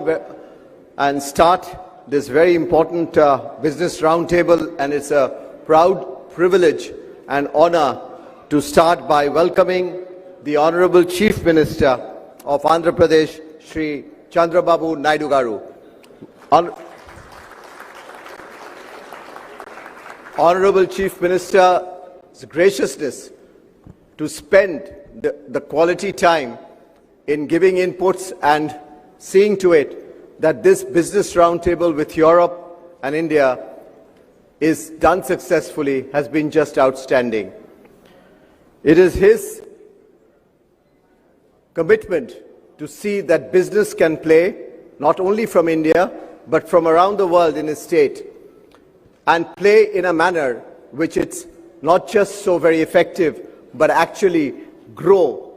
and start this very important business roundtable, and it's a proud privilege and honor to start by welcoming the Honorable Chief Minister of Andhra Pradesh, Shri Chandrababu Naidu garu. Honorable Chief Minister's graciousness to spend the quality time in giving inputs and seeing to it that this business roundtable with Europe and India is done successfully has been just outstanding. It is his commitment to see that business can play not only from India but from around the world in his state and play in a manner which it's not just so very effective but actually grow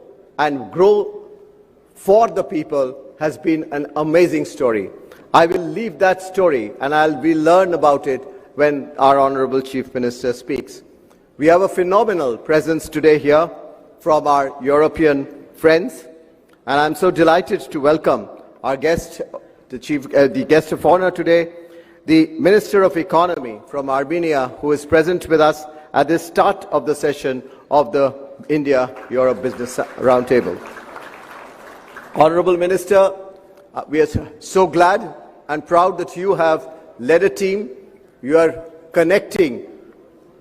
for the people has been an amazing story. I will leave that story and we'll learn about it when our Honorable Chief Minister speaks. We have a phenomenal presence today here from our European friends, and I'm so delighted to welcome our guest, the guest of honor today, the Minister of Economy from Armenia, who is present with us at the start of the session of the India-Europe Business Roundtable. Honorable Minister, we are so glad and proud that you have led a team. You are connecting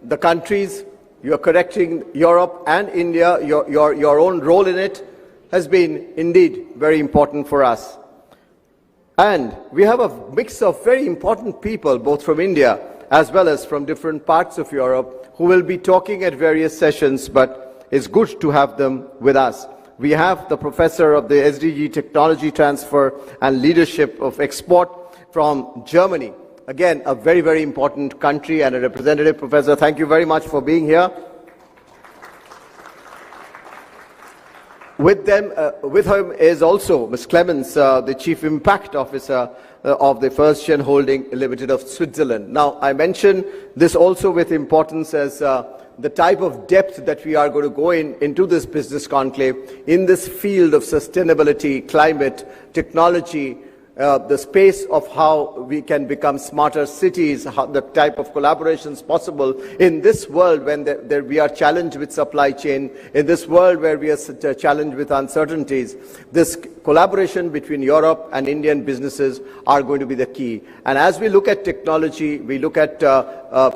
the countries, you are connecting Europe and India. Your own role in it has been indeed very important for us. And we have a mix of very important people, both from India as well as from different parts of Europe, who will be talking at various sessions, but it's good to have them with us. We have the professor of the SDG Technology Transfer and Leadership of Export from Germany. Again, a very, very important country and a representative. Professor, thank you very much for being here. With him is also Ms. Clemens, the Chief Impact Officer of the First Gen Holding Limited of Switzerland. Now, I mention this also with importance as the type of depth that we are going to go into this business conclave in this field of sustainability, climate, technology, the space of how we can become smarter cities, the type of collaborations possible in this world when we are challenged with supply chain, in this world where we are challenged with uncertainties. This collaboration between Europe and Indian businesses are going to be the key. And as we look at technology, we look at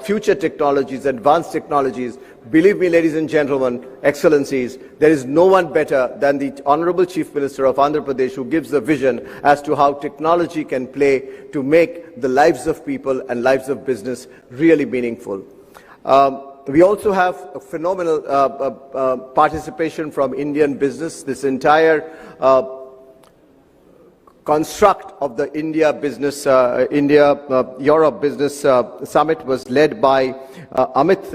future technologies, advanced technologies, believe me, ladies and gentlemen, excellencies, there is no one better than the Honorable Chief Minister of Andhra Pradesh who gives the vision as to how technology can play to make the lives of people and lives of business really meaningful. We also have a phenomenal participation from Indian business. This entire construct of the India-Europe Business Summit was led by Amit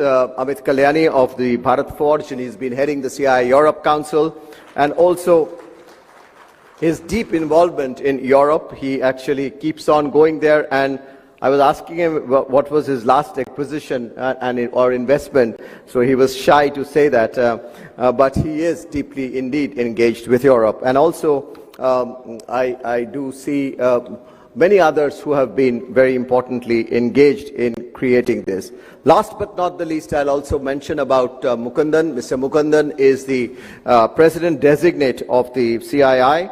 Kalyani of the Bharat Forge, and he's been heading the CII Europe Council, and also his deep involvement in Europe. He actually keeps on going there, and I was asking him what was his last acquisition or investment, so he was shy to say that, but he is deeply indeed engaged with Europe. And also I do see many others who have been very importantly engaged in creating this. Last but not the least, I'll also mention about Mukundan. Mr. Mukundan is the President Designate of the CII,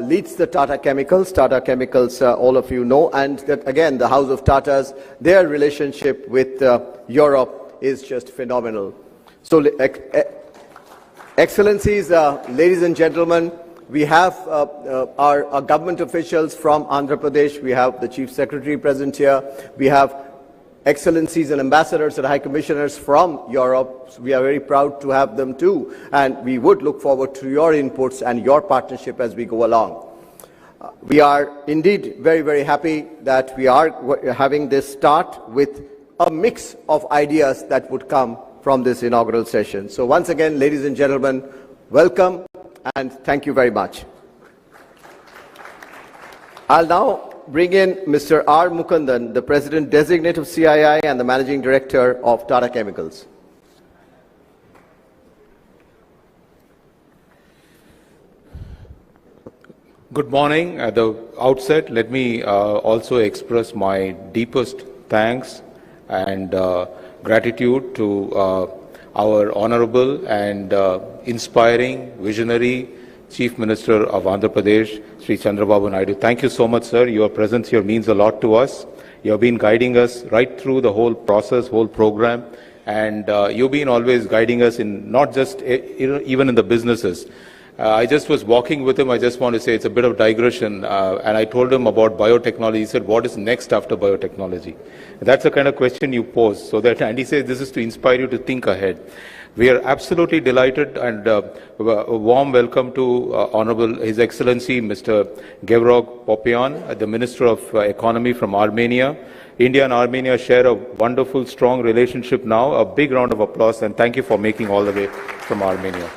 leads the Tata Chemicals. Tata Chemicals, all of you know, and that again, the House of Tatas, their relationship with Europe is just phenomenal. So, Excellencies, ladies and gentlemen, we have our government officials from Andhra Pradesh. We have the Chief Secretary present here. We have excellencies and ambassadors and high commissioners from Europe. We are very proud to have them too. And we would look forward to your inputs and your partnership as we go along. We are indeed very, very happy that we are having this start with a mix of ideas that would come from this inaugural session. So once again, ladies and gentlemen, welcome. And thank you very much. I'll now bring in Mr. R. Mukundan, the President Designate of CII and the Managing Director of Tata Chemicals. Good morning. At the outset, let me also express my deepest thanks and gratitude to our honorable and inspiring, visionary Chief Minister of Andhra Pradesh, Sri Chandrababu Naidu. Thank you so much, sir. Your presence here means a lot to us. You have been guiding us right through the whole process, whole program, and you've been always guiding us in not just even in the businesses. I just was walking with him. I just want to say it's a bit of digression. And I told him about biotechnology. He said, what is next after biotechnology? That's the kind of question you pose. And he says, this is to inspire you to think ahead. We are absolutely delighted and a warm welcome to Honorable His Excellency Mr. Gevorg Popyan, the Minister of Economy from Armenia. India and Armenia share a wonderful, strong relationship now. A big round of applause and thank you for making all the way from Armenia.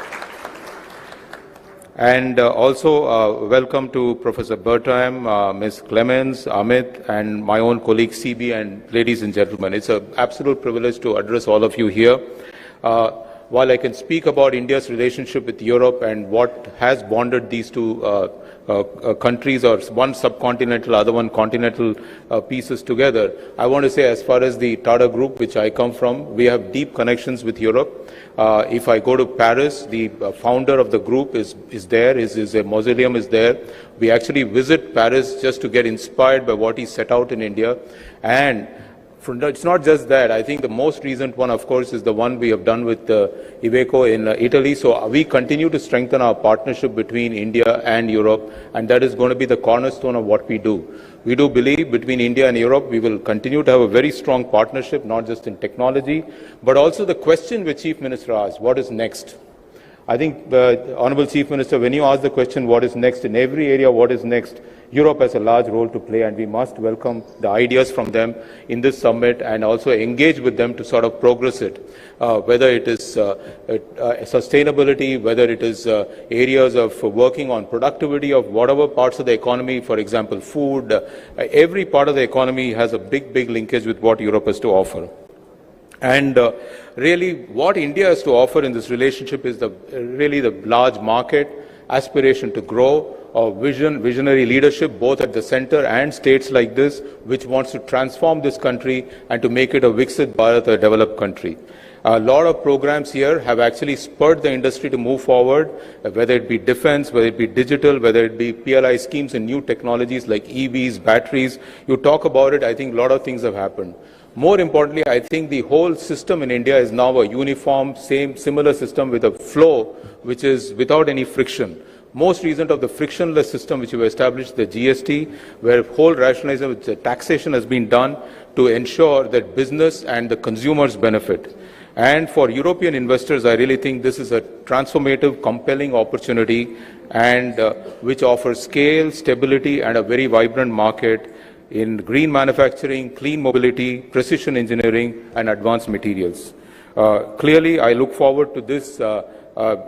And also welcome to Professor Bertram, Ms. Clemens, Amit, and my own colleague CB, and ladies and gentlemen. It's an absolute privilege to address all of you here. While I can speak about India's relationship with Europe and what has bonded these two countries, or one subcontinental, other one continental pieces together, I want to say as far as the Tata Group, which I come from, we have deep connections with Europe. If I go to Paris, the founder of the group is there, his mausoleum is there. We actually visit Paris just to get inspired by what he set out in India. And it's not just that. I think the most recent one, of course, is the one we have done with Iveco in Italy. So we continue to strengthen our partnership between India and Europe, and that is going to be the cornerstone of what we do. We do believe between India and Europe, we will continue to have a very strong partnership, not just in technology, but also the question which Chief Minister asked, what is next? I think the Honorable Chief Minister, when you ask the question, what is next, in every area, what is next, Europe has a large role to play, and we must welcome the ideas from them in this summit and also engage with them to sort of progress it, whether it is sustainability, whether it is areas of working on productivity of whatever parts of the economy, for example, food. Every part of the economy has a big linkage with what Europe has to offer. And really, what India has to offer in this relationship is really the large market, aspiration to grow, visionary leadership, both at the center and states like this, which wants to transform this country and to make it a Viksit Bharat, a developed country. A lot of programs here have actually spurred the industry to move forward, whether it be defense, whether it be digital, whether it be PLI schemes and new technologies like EVs, batteries. You talk about it, I think a lot of things have happened. More importantly, I think the whole system in India is now a uniform, similar system with a flow which is without any friction. Most recent of the frictionless system which we established, the GST, where whole rationalization with taxation has been done to ensure that business and the consumers benefit. And for European investors, I really think this is a transformative, compelling opportunity, and which offers scale, stability, and a very vibrant market in green manufacturing, clean mobility, precision engineering, and advanced materials. Clearly, I look forward to this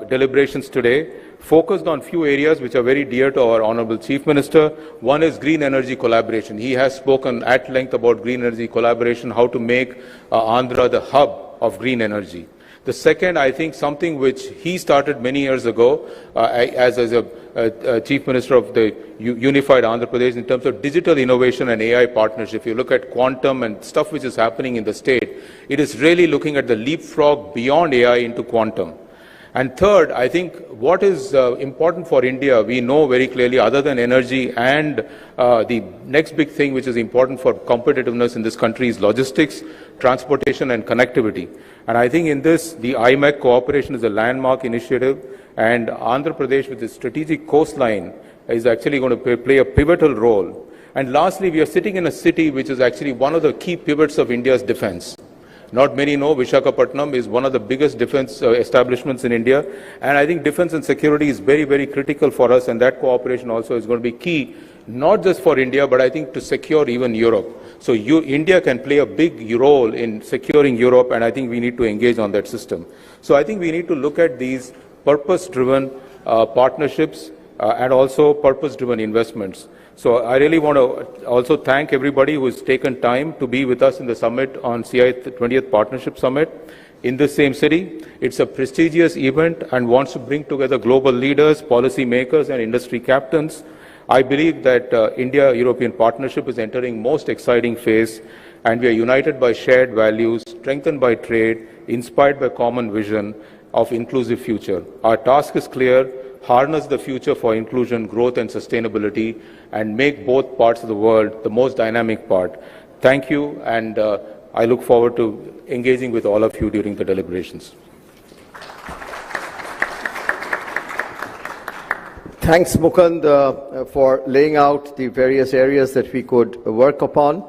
deliberations today, focused on few areas which are very dear to our Honorable Chief Minister. One is green energy collaboration. He has spoken at length about green energy collaboration, how to make Andhra the hub of green energy. The second, I think, something which he started many years ago as a Chief Minister of the Unified Andhra Pradesh in terms of digital innovation and AI partnership. If you look at quantum and stuff which is happening in the state, it is really looking at the leapfrog beyond AI into quantum. And third, I think what is important for India, we know very clearly, other than energy, and the next big thing which is important for competitiveness in this country is logistics, transportation, and connectivity. And I think in this, the IMEC cooperation is a landmark initiative, and Andhra Pradesh with its strategic coastline is actually going to play a pivotal role. And lastly, we are sitting in a city which is actually one of the key pivots of India's defense. Not many know Visakhapatnam is one of the biggest defense establishments in India, and I think defense and security is very critical for us, and that cooperation also is going to be key, not just for India, but I think to secure even Europe. So India can play a big role in securing Europe, and I think we need to engage on that system. So I think we need to look at these purpose-driven partnerships and also purpose-driven investments. So I really want to also thank everybody who has taken time to be with us in the summit on CI 20th Partnership Summit in the same city. It's a prestigious event and wants to bring together global leaders, policy makers, and industry captains I believe that India-European partnership is entering most exciting phase, and we are united by shared values, strengthened by trade, inspired by common vision of inclusive future. Our task is clear: harness the future for inclusion, growth and sustainability, and make both parts of the world the most dynamic part. Thank you, and I look forward to engaging with all of you during the deliberations. Thanks, Mukund, for laying out the various areas that we could work upon.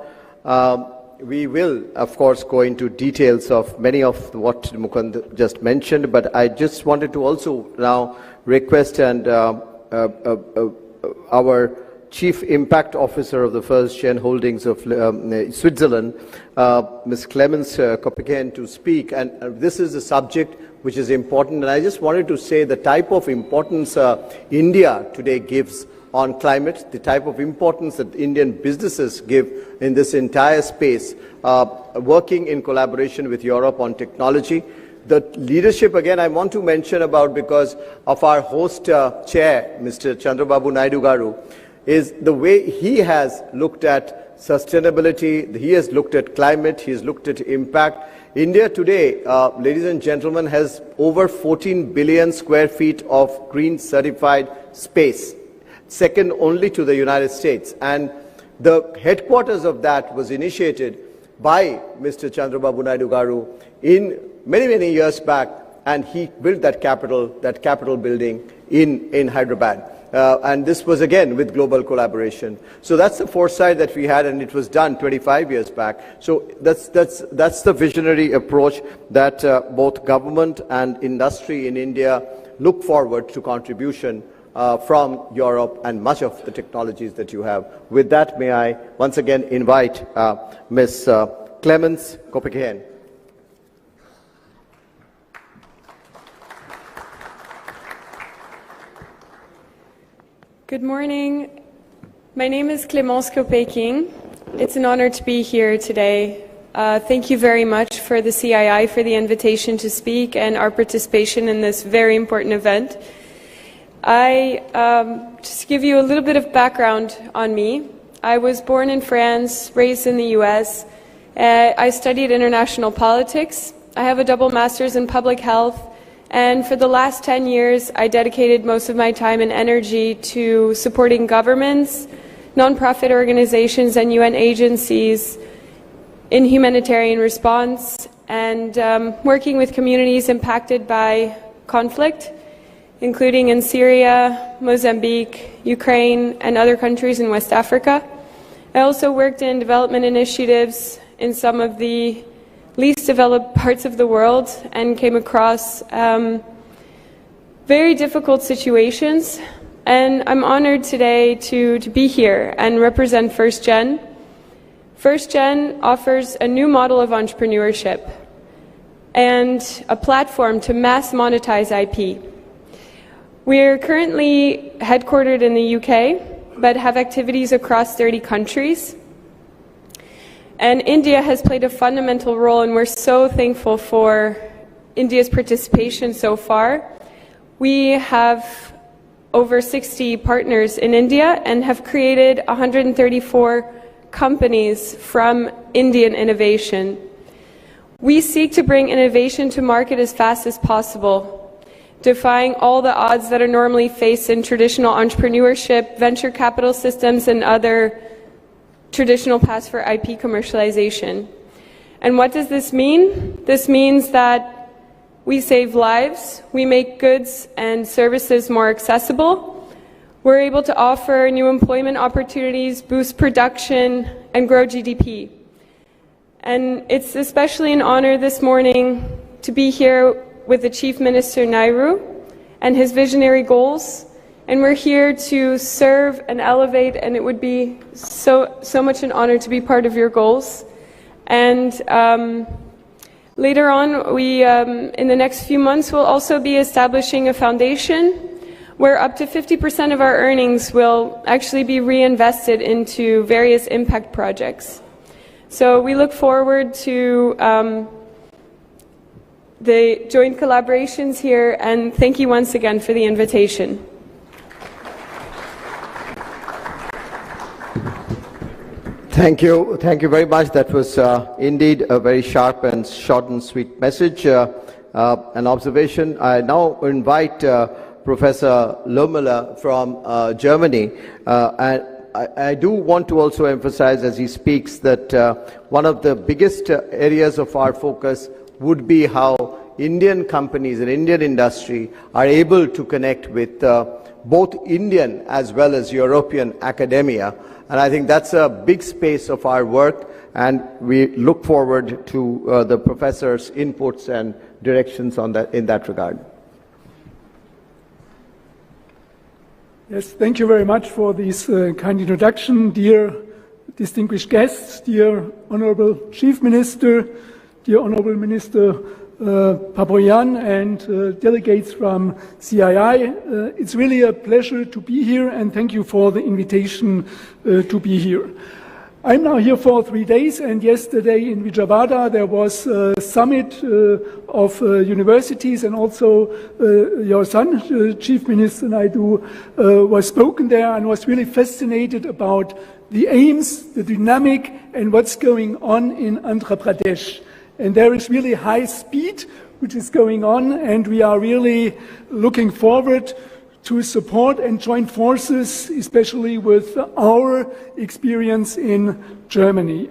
We will, of course, go into details of many of what Mukund just mentioned, but I just wanted to also now request our Chief Impact Officer of the First Gen Holdings of Switzerland, Ms. Clemens Kopeken, to speak. And this is a subject which is important. And I just wanted to say the type of importance India today gives on climate, the type of importance that Indian businesses give in this entire space, working in collaboration with Europe on technology. The leadership, again, I want to mention about because of our host chair, Mr. Chandrababu Naidu Garu, is the way he has looked at sustainability, he has looked at climate, he has looked at impact. India today, ladies and gentlemen, has over 14 billion square feet of green certified space, second only to the United States. And the headquarters of that was initiated by Mr. Chandrababu Naidu Garu in many years back, and he built that capital building in Hyderabad. And this was again with global collaboration. So that's the foresight that we had, and it was done 25 years back. So that's the visionary approach that both government and industry in India look forward to contribution from Europe and much of the technologies that you have. With that, may I once again invite Ms. Clemens Kopeken. Good morning. My name is Clemence Kopeken. It's an honor to be here today. Thank you very much for the CII for the invitation to speak and our participation in this very important event. Just to give you a little bit of background on me. I was born in France, raised in the US. I studied international politics. I have a double master's in public health. And for the last 10 years, I dedicated most of my time and energy to supporting governments, nonprofit organizations, and UN agencies in humanitarian response, and working with communities impacted by conflict, including in Syria, Mozambique, Ukraine, and other countries in West Africa. I also worked in development initiatives in some of the least developed parts of the world and came across very difficult situations. And I'm honored today to be here and represent First Gen. First Gen offers a new model of entrepreneurship and a platform to mass monetize IP. We're currently headquartered in the UK, but have activities across 30 countries. And India has played a fundamental role, and we're so thankful for India's participation so far. We have over 60 partners in India and have created 134 companies from Indian innovation. We seek to bring innovation to market as fast as possible, defying all the odds that are normally faced in traditional entrepreneurship, venture capital systems, and other traditional paths for IP commercialization. And what does this mean? This means that we save lives, we make goods and services more accessible, we're able to offer new employment opportunities, boost production, and grow GDP. And it's especially an honor this morning to be here with the Chief Minister Naidu and his visionary goals. And we're here to serve and elevate, and it would be so much an honor to be part of your goals. And later on, we, in the next few months, will also be establishing a foundation where up to 50% of our earnings will actually be reinvested into various impact projects. So we look forward to the joint collaborations here, and thank you once again for the invitation. Thank you very much. That was indeed a very sharp and short and sweet message. An observation. I now invite Professor Lohmüller from Germany. And I do want to also emphasize as he speaks that one of the biggest areas of our focus would be how Indian companies and Indian industry are able to connect with both Indian as well as European academia. And I think that's a big space of our work, and we look forward to the professor's inputs and directions on that, in that regard. Yes, thank you very much for this kind introduction, dear distinguished guests, dear Honorable Chief Minister, dear Honorable Minister Papoyan, and delegates from CII. It's really a pleasure to be here, and thank you for the invitation to be here. I'm now here for 3 days, and yesterday in Vijayawada there was a summit of universities, and also your son, Chief Minister Naidu, was spoken there and was really fascinated about the aims, the dynamic, and what's going on in Andhra Pradesh. And there is really high speed which is going on, and we are really looking forward to support and join forces, especially with our experience in Germany.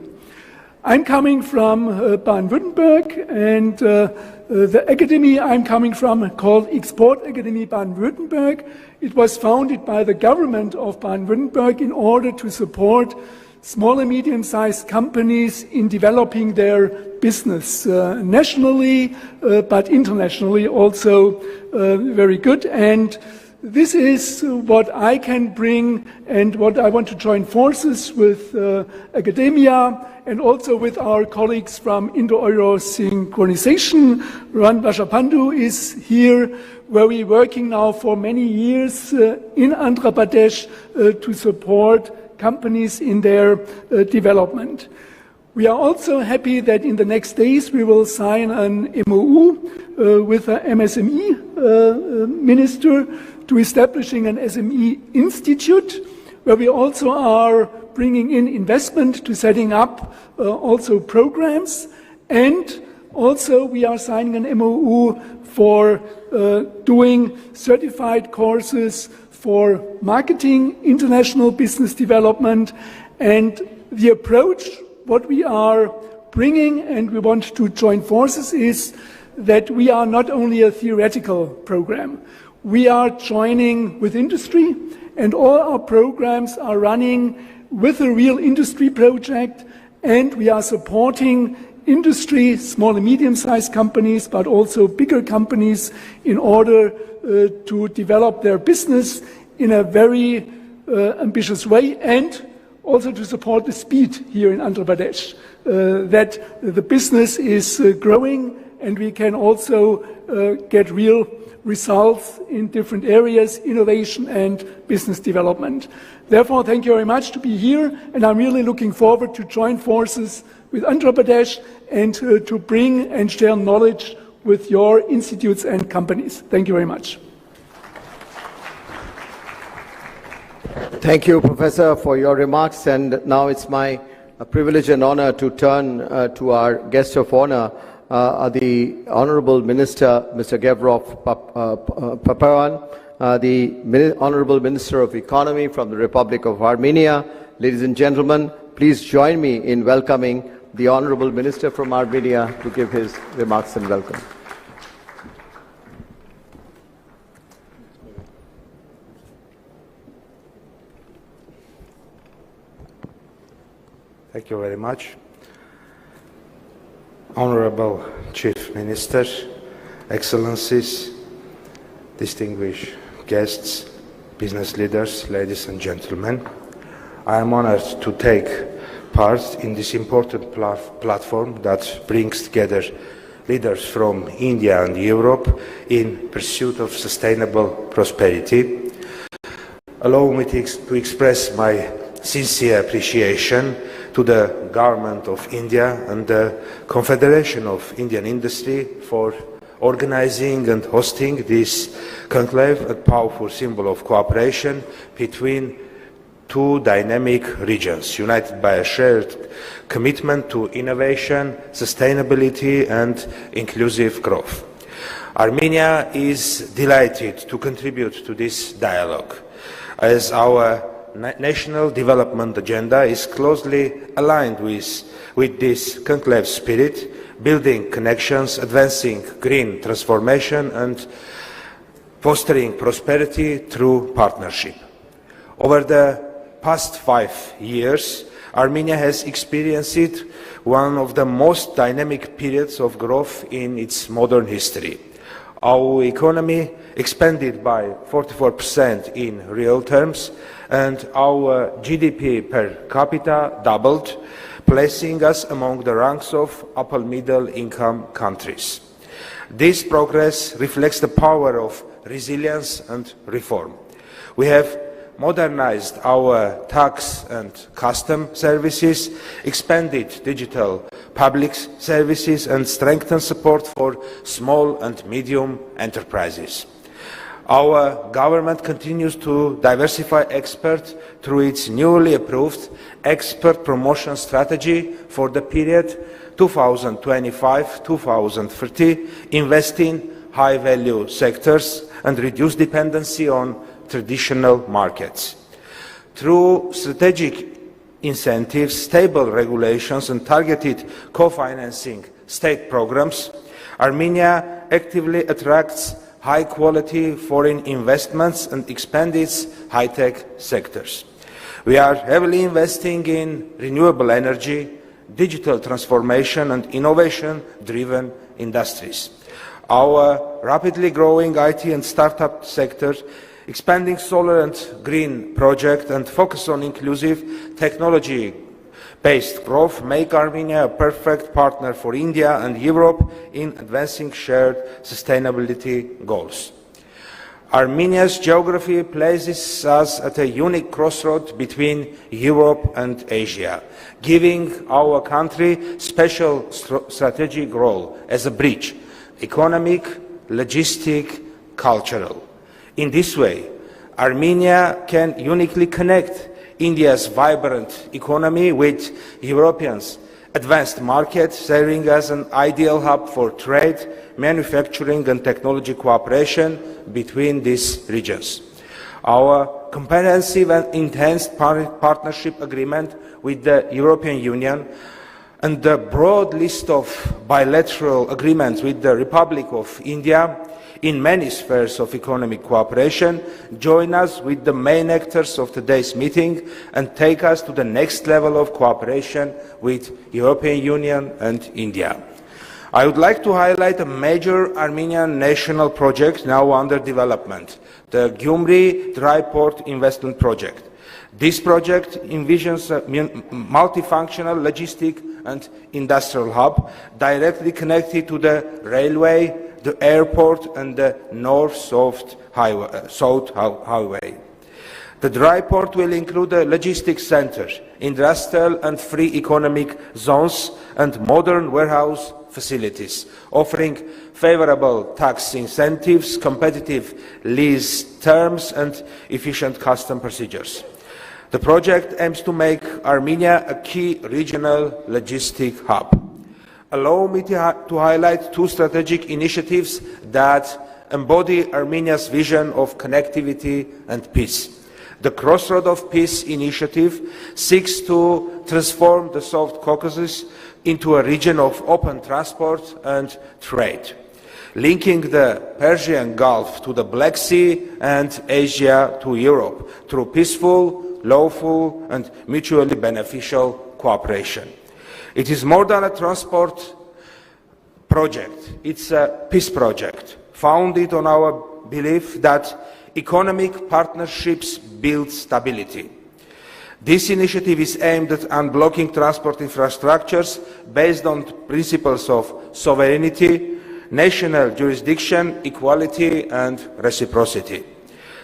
I'm coming from Baden-Württemberg, and the academy I'm coming from, called Export Academy Baden-Württemberg, it was founded by the government of Baden-Württemberg in order to support small and medium-sized companies in developing their business nationally, but internationally also very good. And this is what I can bring, and what I want to join forces with academia and also with our colleagues from Indo-Euro Synchronization. Ran Vashapandu is here, where we're working now for many years in Andhra Pradesh to support companies in their development. We are also happy that in the next days we will sign an MOU with an MSME minister to establishing an SME institute, where we also are bringing in investment to setting up also programs, and also we are signing an MOU for doing certified courses for marketing, international business development, and the approach what we are bringing, and we want to join forces, is that we are not only a theoretical program. We are joining with industry, and all our programs are running with a real industry project, and we are supporting industry, small and medium-sized companies, but also bigger companies, in order to develop their business in a very ambitious way, and also to support the speed here in Andhra Pradesh, that the business is growing, and we can also get real results in different areas, innovation and business development. Therefore, thank you very much to be here, and I'm really looking forward to join forces with Andhra Pradesh and to bring and share knowledge with your institutes and companies. Thank you very much. Thank you, Professor, for your remarks. And now it's my privilege and honor to turn to our guest of honor, the Honorable Minister, Mr. Gevrov Papayan, the Honorable Minister of Economy from the Republic of Armenia. Ladies and gentlemen, please join me in welcoming the Honorable Minister from Armenia to give his remarks and welcome. Thank you very much. Honorable Chief Minister, Excellencies, distinguished guests, business leaders, ladies and gentlemen, I am honored to take part in this important platform that brings together leaders from India and Europe in pursuit of sustainable prosperity. Allow me to express my sincere appreciation to the Government of India and the Confederation of Indian Industry for organizing and hosting this conclave, a powerful symbol of cooperation between two dynamic regions, united by a shared commitment to innovation, sustainability and inclusive growth. Armenia is delighted to contribute to this dialogue, as our national development agenda is closely aligned with this conclave spirit, building connections, advancing green transformation and fostering prosperity through partnership. Over the past 5 years, Armenia has experienced one of the most dynamic periods of growth in its modern history. Our economy expanded by 44% in real terms, and our GDP per capita doubled, placing us among the ranks of upper middle income countries. This progress reflects the power of resilience and reform. We have modernized our tax and custom services, expanded digital public services and strengthened support for small and medium enterprises. Our government continues to diversify experts through its newly approved expert promotion strategy for the period 2025-2030, invest in high-value sectors and reduce dependency on traditional markets. Through strategic incentives, stable regulations and targeted co-financing state programs, Armenia actively attracts high-quality foreign investments and expands its high-tech sectors. We are heavily investing in renewable energy, digital transformation and innovation-driven industries. Our rapidly growing IT and startup sectors, expanding solar and green projects and focus on inclusive technology-based growth make Armenia a perfect partner for India and Europe in advancing shared sustainability goals. Armenia's geography places us at a unique crossroad between Europe and Asia, giving our country special strategic role as a bridge, economic, logistic, cultural. In this way, Armenia can uniquely connect India's vibrant economy with Europeans' advanced market, serving as an ideal hub for trade, manufacturing and technology cooperation between these regions. Our comprehensive and enhanced partnership agreement with the European Union and the broad list of bilateral agreements with the Republic of India in many spheres of economic cooperation join us with the main actors of today's meeting and take us to the next level of cooperation with the European Union and India. I would like to highlight a major Armenian national project now under development, the Gyumri Dry Port Investment Project. This project envisions a multifunctional logistic and industrial hub directly connected to the railway, the airport and the north-south highway. The dry port will include a logistics center, industrial and free economic zones and modern warehouse facilities, offering favorable tax incentives, competitive lease terms and efficient custom procedures. The project aims to make Armenia a key regional logistic hub. Allow me to highlight two strategic initiatives that embody Armenia's vision of connectivity and peace. The Crossroad of Peace initiative seeks to transform the South Caucasus into a region of open transport and trade, linking the Persian Gulf to the Black Sea and Asia to Europe through peaceful, lawful and mutually beneficial cooperation. It is more than a transport project, it's a peace project, founded on our belief that economic partnerships build stability. This initiative is aimed at unblocking transport infrastructures based on principles of sovereignty, national jurisdiction, equality and reciprocity.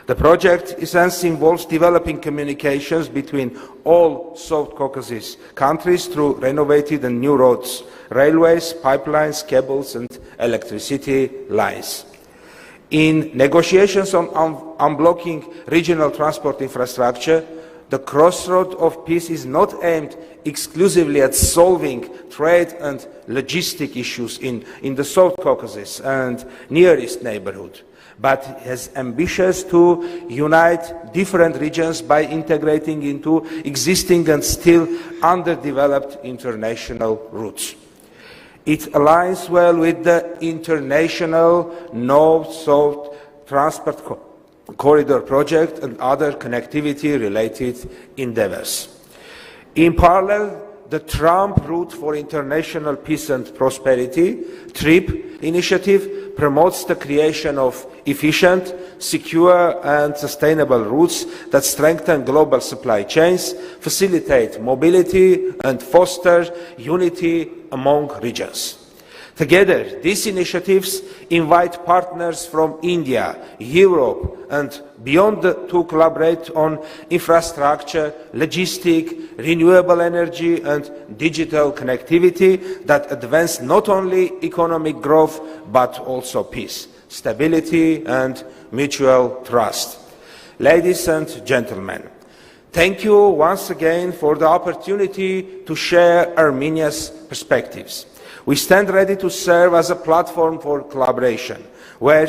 The project essentially involves developing communications between all South Caucasus countries through renovated and new roads, railways, pipelines, cables and electricity lines. In negotiations on unblocking regional transport infrastructure, The crossroad of peace is not aimed exclusively at solving trade and logistic issues in the South Caucasus and Near East neighborhood, but has ambitions to unite different regions by integrating into existing and still underdeveloped international routes. It aligns well with the international North-South Transport Corridor project and other connectivity-related endeavors. In parallel, the Trump Route for International Peace and Prosperity, TRIP initiative, promotes the creation of efficient, secure and sustainable routes that strengthen global supply chains, facilitate mobility and foster unity among regions. Together, these initiatives invite partners from India, Europe and beyond to collaborate on infrastructure, logistics, renewable energy and digital connectivity that advance not only economic growth but also peace, stability and mutual trust. Ladies and gentlemen, thank you once again for the opportunity to share Armenia's perspectives. We stand ready to serve as a platform for collaboration, where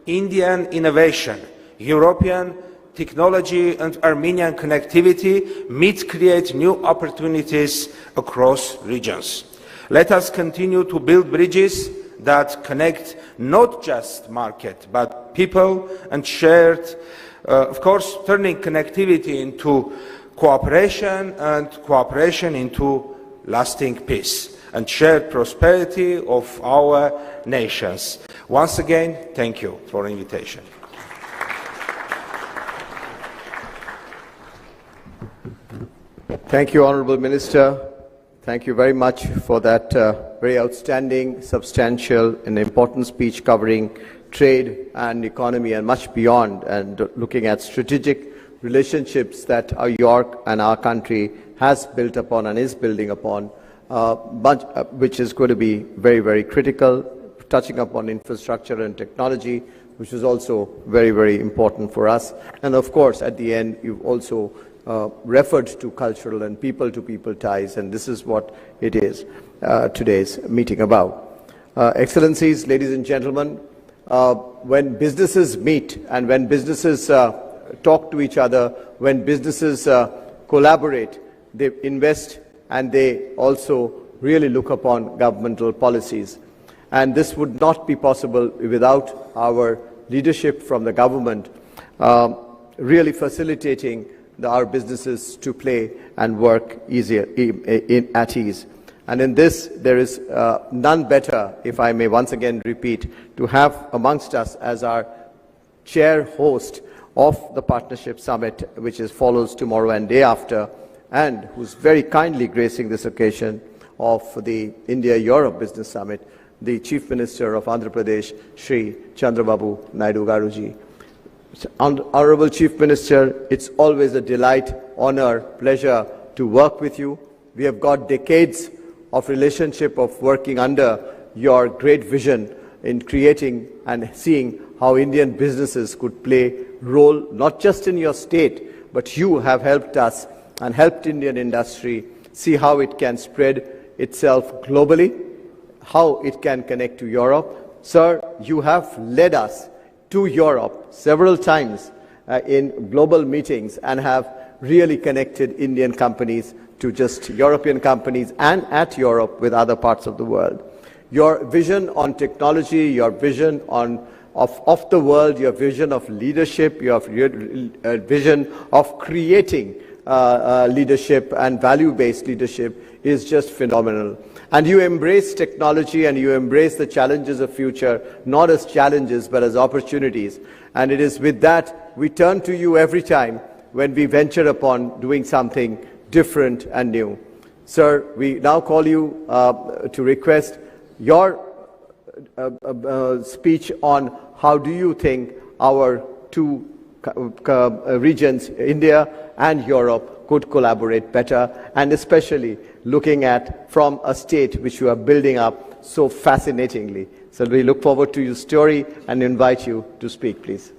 Indian innovation, European technology and Armenian connectivity meet to create new opportunities across regions. Let us continue to build bridges that connect not just market, but people and shared, of course, turning connectivity into cooperation and cooperation into lasting peace and shared prosperity of our nations. Once again, thank you for the invitation. Thank you, Honourable Minister. Thank you very much for that very outstanding, substantial and important speech covering trade and economy and much beyond, and looking at strategic relationships that your and our country has built upon and is building upon, which is going to be very, very critical, touching upon infrastructure and technology, which is also very, very important for us. And of course, at the end, you've also referred to cultural and people-to-people ties, and this is what it is today's meeting about. Excellencies, ladies and gentlemen, when businesses meet and when businesses talk to each other, when businesses collaborate, they invest and they also really look upon governmental policies. And this would not be possible without our leadership from the government really facilitating our businesses to play and work easier at ease. And in this, there is none better, if I may once again repeat, to have amongst us as our chair host of the Partnership Summit, which follows tomorrow and day after, and who's very kindly gracing this occasion of the India-Europe Business Summit, the Chief Minister of Andhra Pradesh, Shri Chandrababu Naidu Garuji. Honorable Chief Minister, it's always a delight, honor, pleasure to work with you. We have got decades of relationship of working under your great vision in creating and seeing how Indian businesses could play role not just in your state, but you have helped us and helped Indian industry see how it can spread itself globally, how it can connect to Europe. Sir, you have led us to Europe several times in global meetings and have really connected Indian companies to just European companies and at Europe with other parts of the world. Your vision on technology, your vision of the world, your vision of leadership, your vision of creating leadership and value-based leadership is just phenomenal. And you embrace technology and you embrace the challenges of future, not as challenges, but as opportunities. And it is with that we turn to you every time when we venture upon doing something different and new. Sir, we now call you to request your speech on how do you think our two regions, India and Europe, could collaborate better, and especially looking at from a state which you are building up so fascinatingly. So we look forward to your story and invite you to speak, please.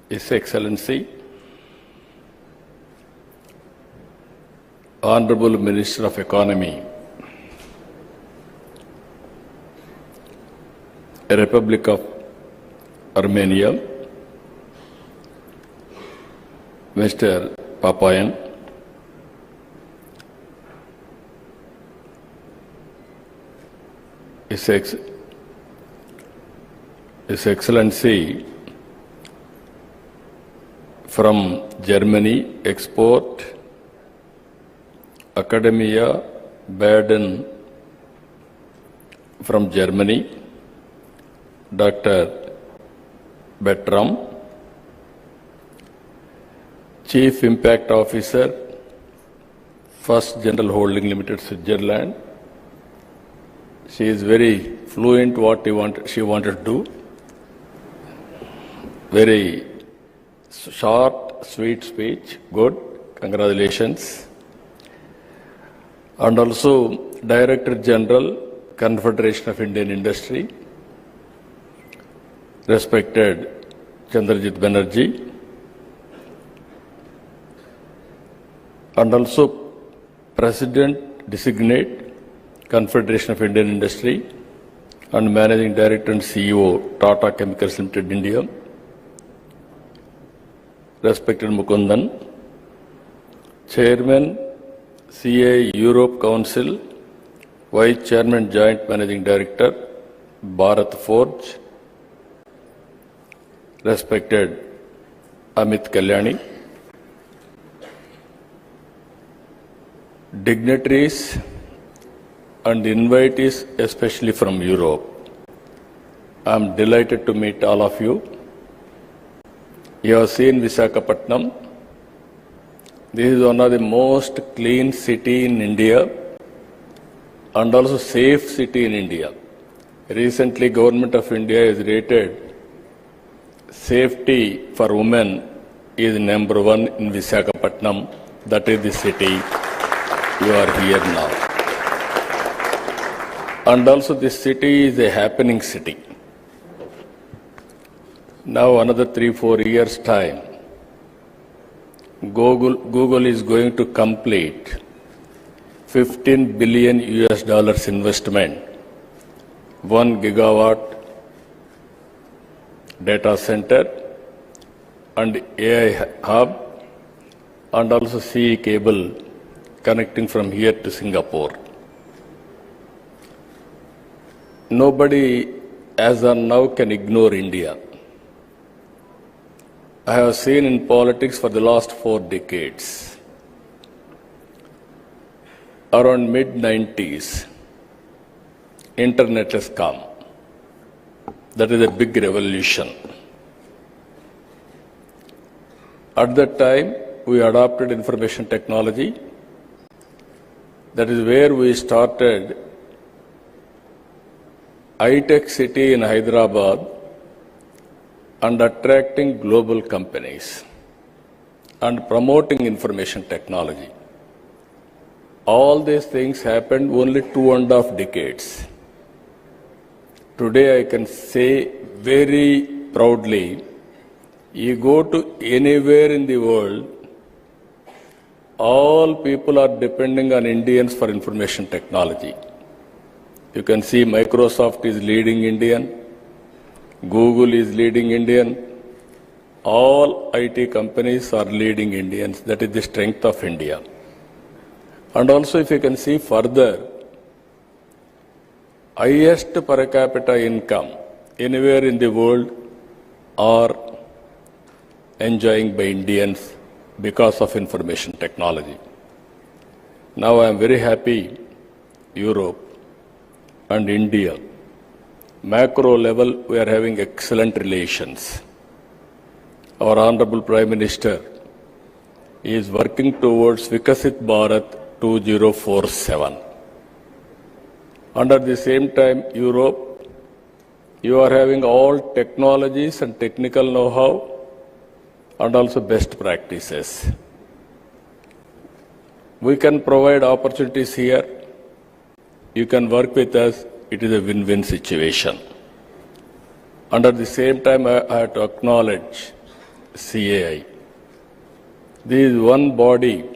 His Excellency, Honorable Minister of Economy, Republic of Armenia, Mr. Papayan, His Excellency from Germany, Export, Academia, Baden from Germany, Dr. Bertram, Chief Impact Officer, First General Holding Limited, Switzerland. She is very fluent what she wanted to do. Very short, sweet speech. Good. Congratulations. And also Director General, Confederation of Indian Industry, respected Chandrajit Banerjee. And also President Designate, Confederation of Indian Industry, and Managing Director and CEO, Tata Chemicals Limited, India, respected Mukundan, Chairman, CA Europe Council, Vice Chairman, Joint Managing Director, Bharat Forge, respected Amit Kalyani, dignitaries and invitees, especially from Europe. I am delighted to meet all of you. You have seen Visakhapatnam. This is one of the most clean city in India and also safe city in India. Recently, Government of India has rated safety for women is #1 in Visakhapatnam. That is the city you are here now. And also this city is a happening city. Now another 3-4 years time, Google is going to complete $15 billion investment, 1 gigawatt data center and AI hub, and also CE cable connecting from here to Singapore. Nobody as of now can ignore India. I have seen in politics for the last 4 decades. Around mid-90s, internet has come. That is a big revolution. At that time, we adopted information technology. That is where we started high-tech city in Hyderabad and attracting global companies and promoting information technology. All these things happened only 2.5 decades. Today I can say very proudly, you go to anywhere in the world, all people are depending on Indians for information technology. You can see Microsoft is leading Indian, Google is leading Indian, all IT companies are leading Indians. That is the strength of India. And also if you can see further, highest per capita income anywhere in the world are enjoying by Indians because of information technology. Now I am very happy Europe and India, macro level, we are having excellent relations. Our Honorable Prime Minister is working towards Vikasit Bharat 2047. And at the same time, Europe, you are having all technologies and technical know-how and also best practices. We can provide opportunities here. You can work with us. It is a win-win situation. And at the same time, I have to acknowledge CAI. This is one body.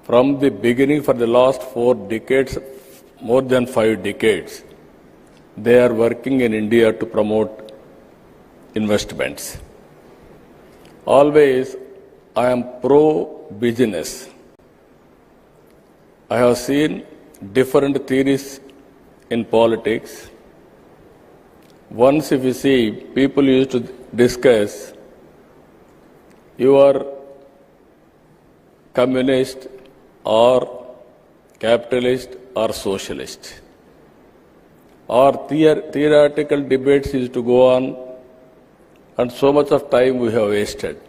From the beginning, for the last 4 decades, more than 5 decades, they are working in India to promote investments. Always, I am pro-business. I have seen different theories in politics. Once, if you see, people used to discuss, you are communist or capitalist or socialist. Our theoretical debates used to go on, and so much of time we have wasted.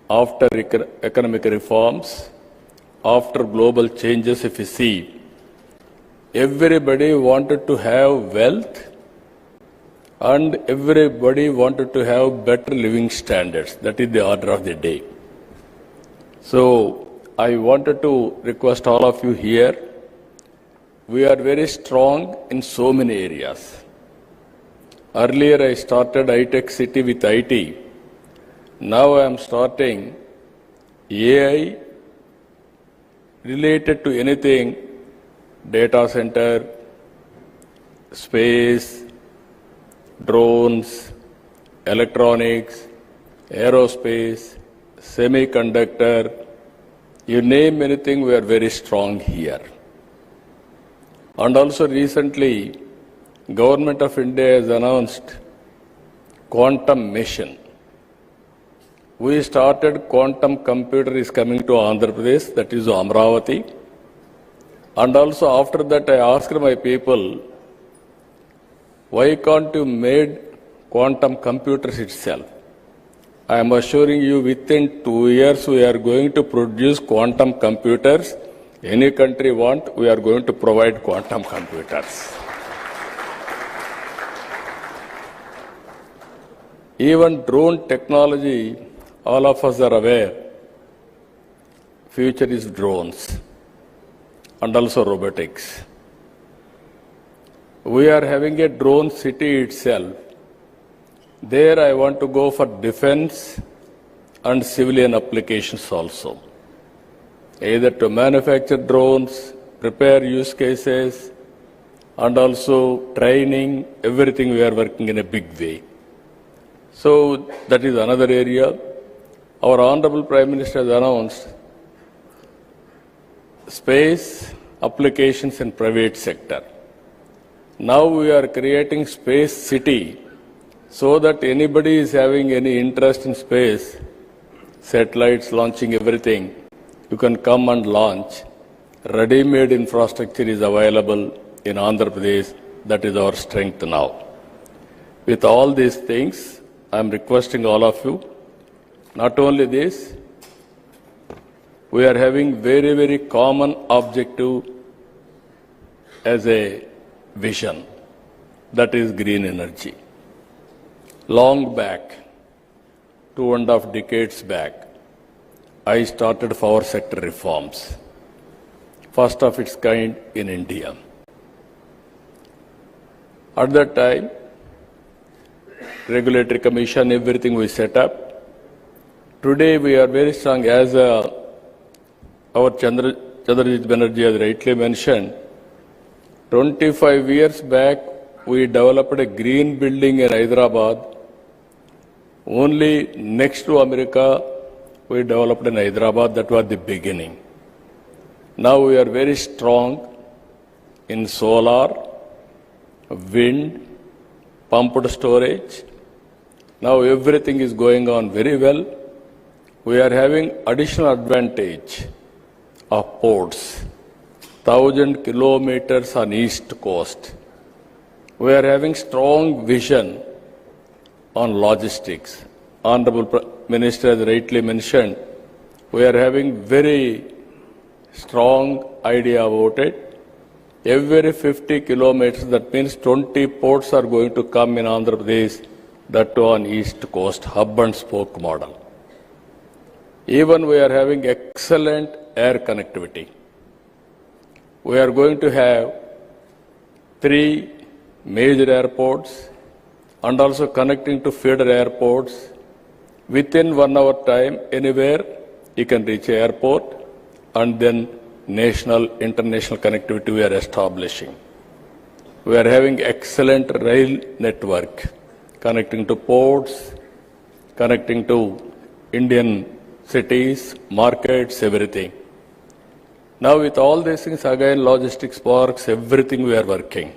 After economic reforms, after global changes, if you see, everybody wanted to have wealth and everybody wanted to have better living standards. That is the order of the day. So, I wanted to request all of you here, we are very strong in so many areas. Earlier I started high-tech city with IT. Now I am starting AI related to anything, data center, space, drones, electronics, aerospace, semiconductor, you name anything, we are very strong here. And also recently, Government of India has announced quantum mission. We started quantum computer is coming to Andhra Pradesh, that is Amravati. And also after that I asked my people, why can't you made quantum computers itself? I am assuring you within 2 years we are going to produce quantum computers. Any country want, we are going to provide quantum computers. Even drone technology, all of us are aware, future is drones and also robotics. We are having a drone city itself. There I want to go for defense and civilian applications also. Either to manufacture drones, prepare use cases, and also training, everything we are working in a big way. So that is another area. Our Honorable Prime Minister has announced space applications in private sector. Now we are creating space city so that anybody is having any interest in space, satellites launching everything, you can come and launch. Ready-made infrastructure is available in Andhra Pradesh. That is our strength now. With all these things, I am requesting all of you, not only this, we are having very, very common objective as a vision, that is green energy. Long back, 2.5 decades back, I started power sector reforms, first of its kind in India. At that time, regulatory commission, everything we set up. Today we are very strong, as our Chandrababu Banerjee has rightly mentioned. 25 years back, we developed a green building in Hyderabad. Only next to America, we developed in Hyderabad. That was the beginning. Now we are very strong in solar, wind, pumped storage. Now everything is going on very well. We are having additional advantage of ports, 1,000 kilometers on east coast. We are having strong vision on logistics. Honorable Minister has rightly mentioned, we are having very strong idea about it. Every 50 kilometers, that means 20 ports are going to come in Andhra Pradesh, that too on east coast, hub and spoke model. Even we are having excellent air connectivity. We are going to have 3 major airports and also connecting to feeder airports Within 1 hour time, anywhere, you can reach airport, and then national, international connectivity we are establishing. We are having excellent rail network, connecting to ports, connecting to Indian cities, markets, everything. Now with all these things, again, logistics parks, everything we are working.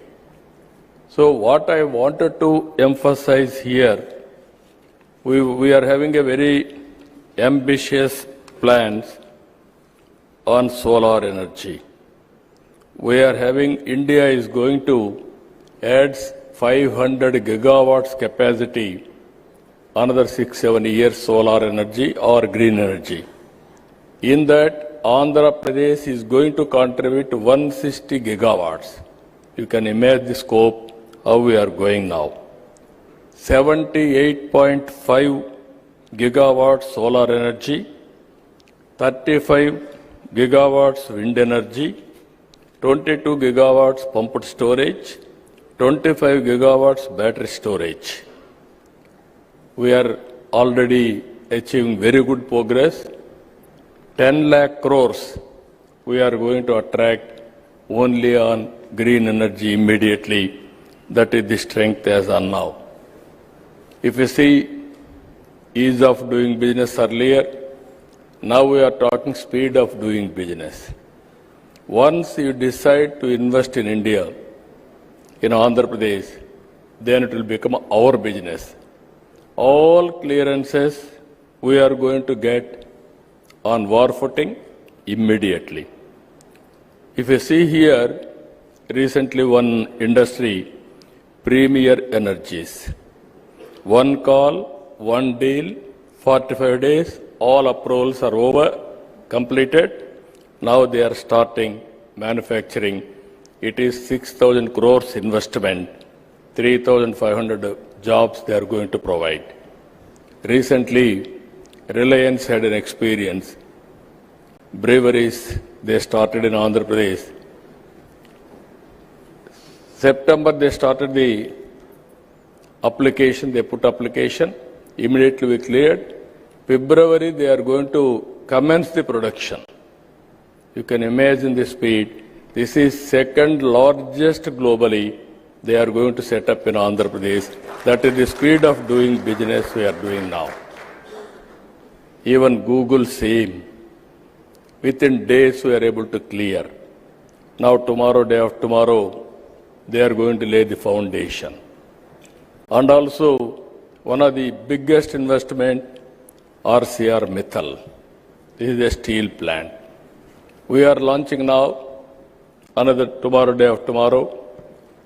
So what I wanted to emphasize here, we are having a very ambitious plans on solar energy. We are having, India is going to add 500 gigawatts capacity, another 6-7 years solar energy or green energy. In that, Andhra Pradesh is going to contribute 160 gigawatts. You can imagine the scope, how we are going now. 78.5 gigawatts solar energy, 35 gigawatts wind energy, 22 gigawatts pumped storage, 25 gigawatts battery storage. We are already achieving very good progress. 10 lakh crores we are going to attract only on green energy immediately. That is the strength as on now. If you see ease of doing business earlier, now we are talking speed of doing business. Once you decide to invest in India, in Andhra Pradesh, then it will become our business. All clearances we are going to get on war footing immediately. If you see here, recently one industry, Premier Energies, one call, one deal, 45 days, all approvals are over, completed. Now they are starting manufacturing. It is 6,000 crores investment, 3,500 jobs they are going to provide. Recently, Reliance had an experience. Breweries, they started in Andhra Pradesh. September, they started the application, they put application. Immediately we cleared. February, they are going to commence the production. You can imagine the speed. This is second largest globally. They are going to set up in Andhra Pradesh. That is the speed of doing business we are doing now. Even Google same. Within days we are able to clear. Now tomorrow, day after tomorrow, they are going to lay the foundation. And also, one of the biggest investment, RCR Mittal. This is a steel plant. We are launching now, another tomorrow, day after tomorrow.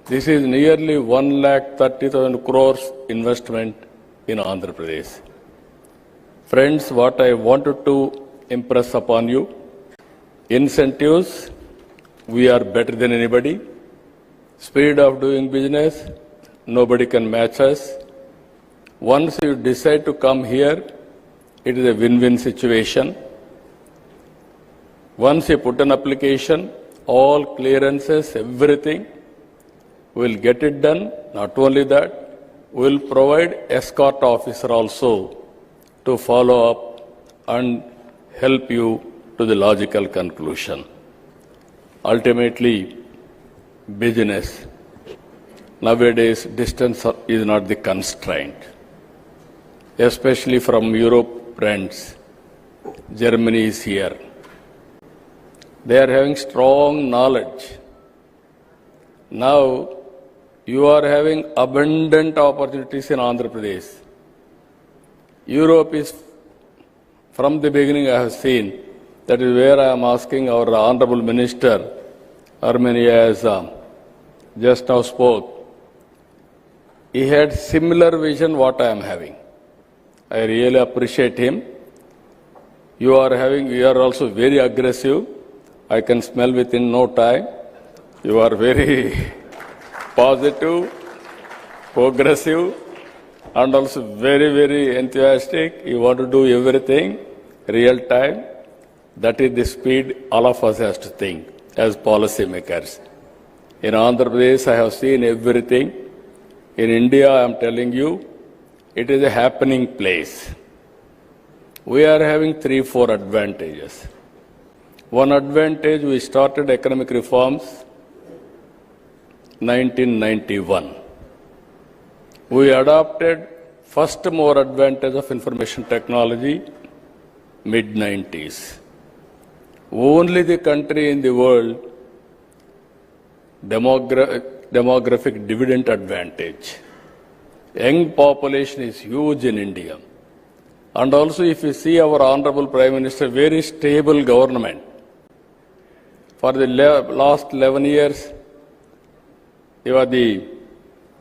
This is nearly 130,000 crores investment in Andhra Pradesh. Friends, what I wanted to impress upon you, incentives, we are better than anybody. Speed of doing business, nobody can match us. Once you decide to come here, it is a win-win situation. Once you put an application, all clearances, everything, we'll get it done. Not only that, we'll provide escort officer also to follow up and help you to the logical conclusion. Ultimately, business. Nowadays, distance is not the constraint. Especially from Europe, friends. Germany is here. They are having strong knowledge. Now, you are having abundant opportunities in Andhra Pradesh. Europe is, from the beginning I have seen, that is where I am asking our Honorable Minister, Armenia has just now spoke. He had similar vision what I am having. I really appreciate him. You are also very aggressive. I can smell within no time. You are very positive, progressive, and also very, very enthusiastic. You want to do everything real time. That is the speed all of us has to think as policy makers. In Andhra Pradesh, I have seen everything. In India, I am telling you, it is a happening place. We are having 3-4 advantages. One advantage, we started economic reforms 1991. We adopted first mover advantage of information technology mid-90s. Only the country in the world demographic dividend advantage. Young population is huge in India. And also if you see our Honorable Prime Minister, very stable government. For the last 11 years, he was the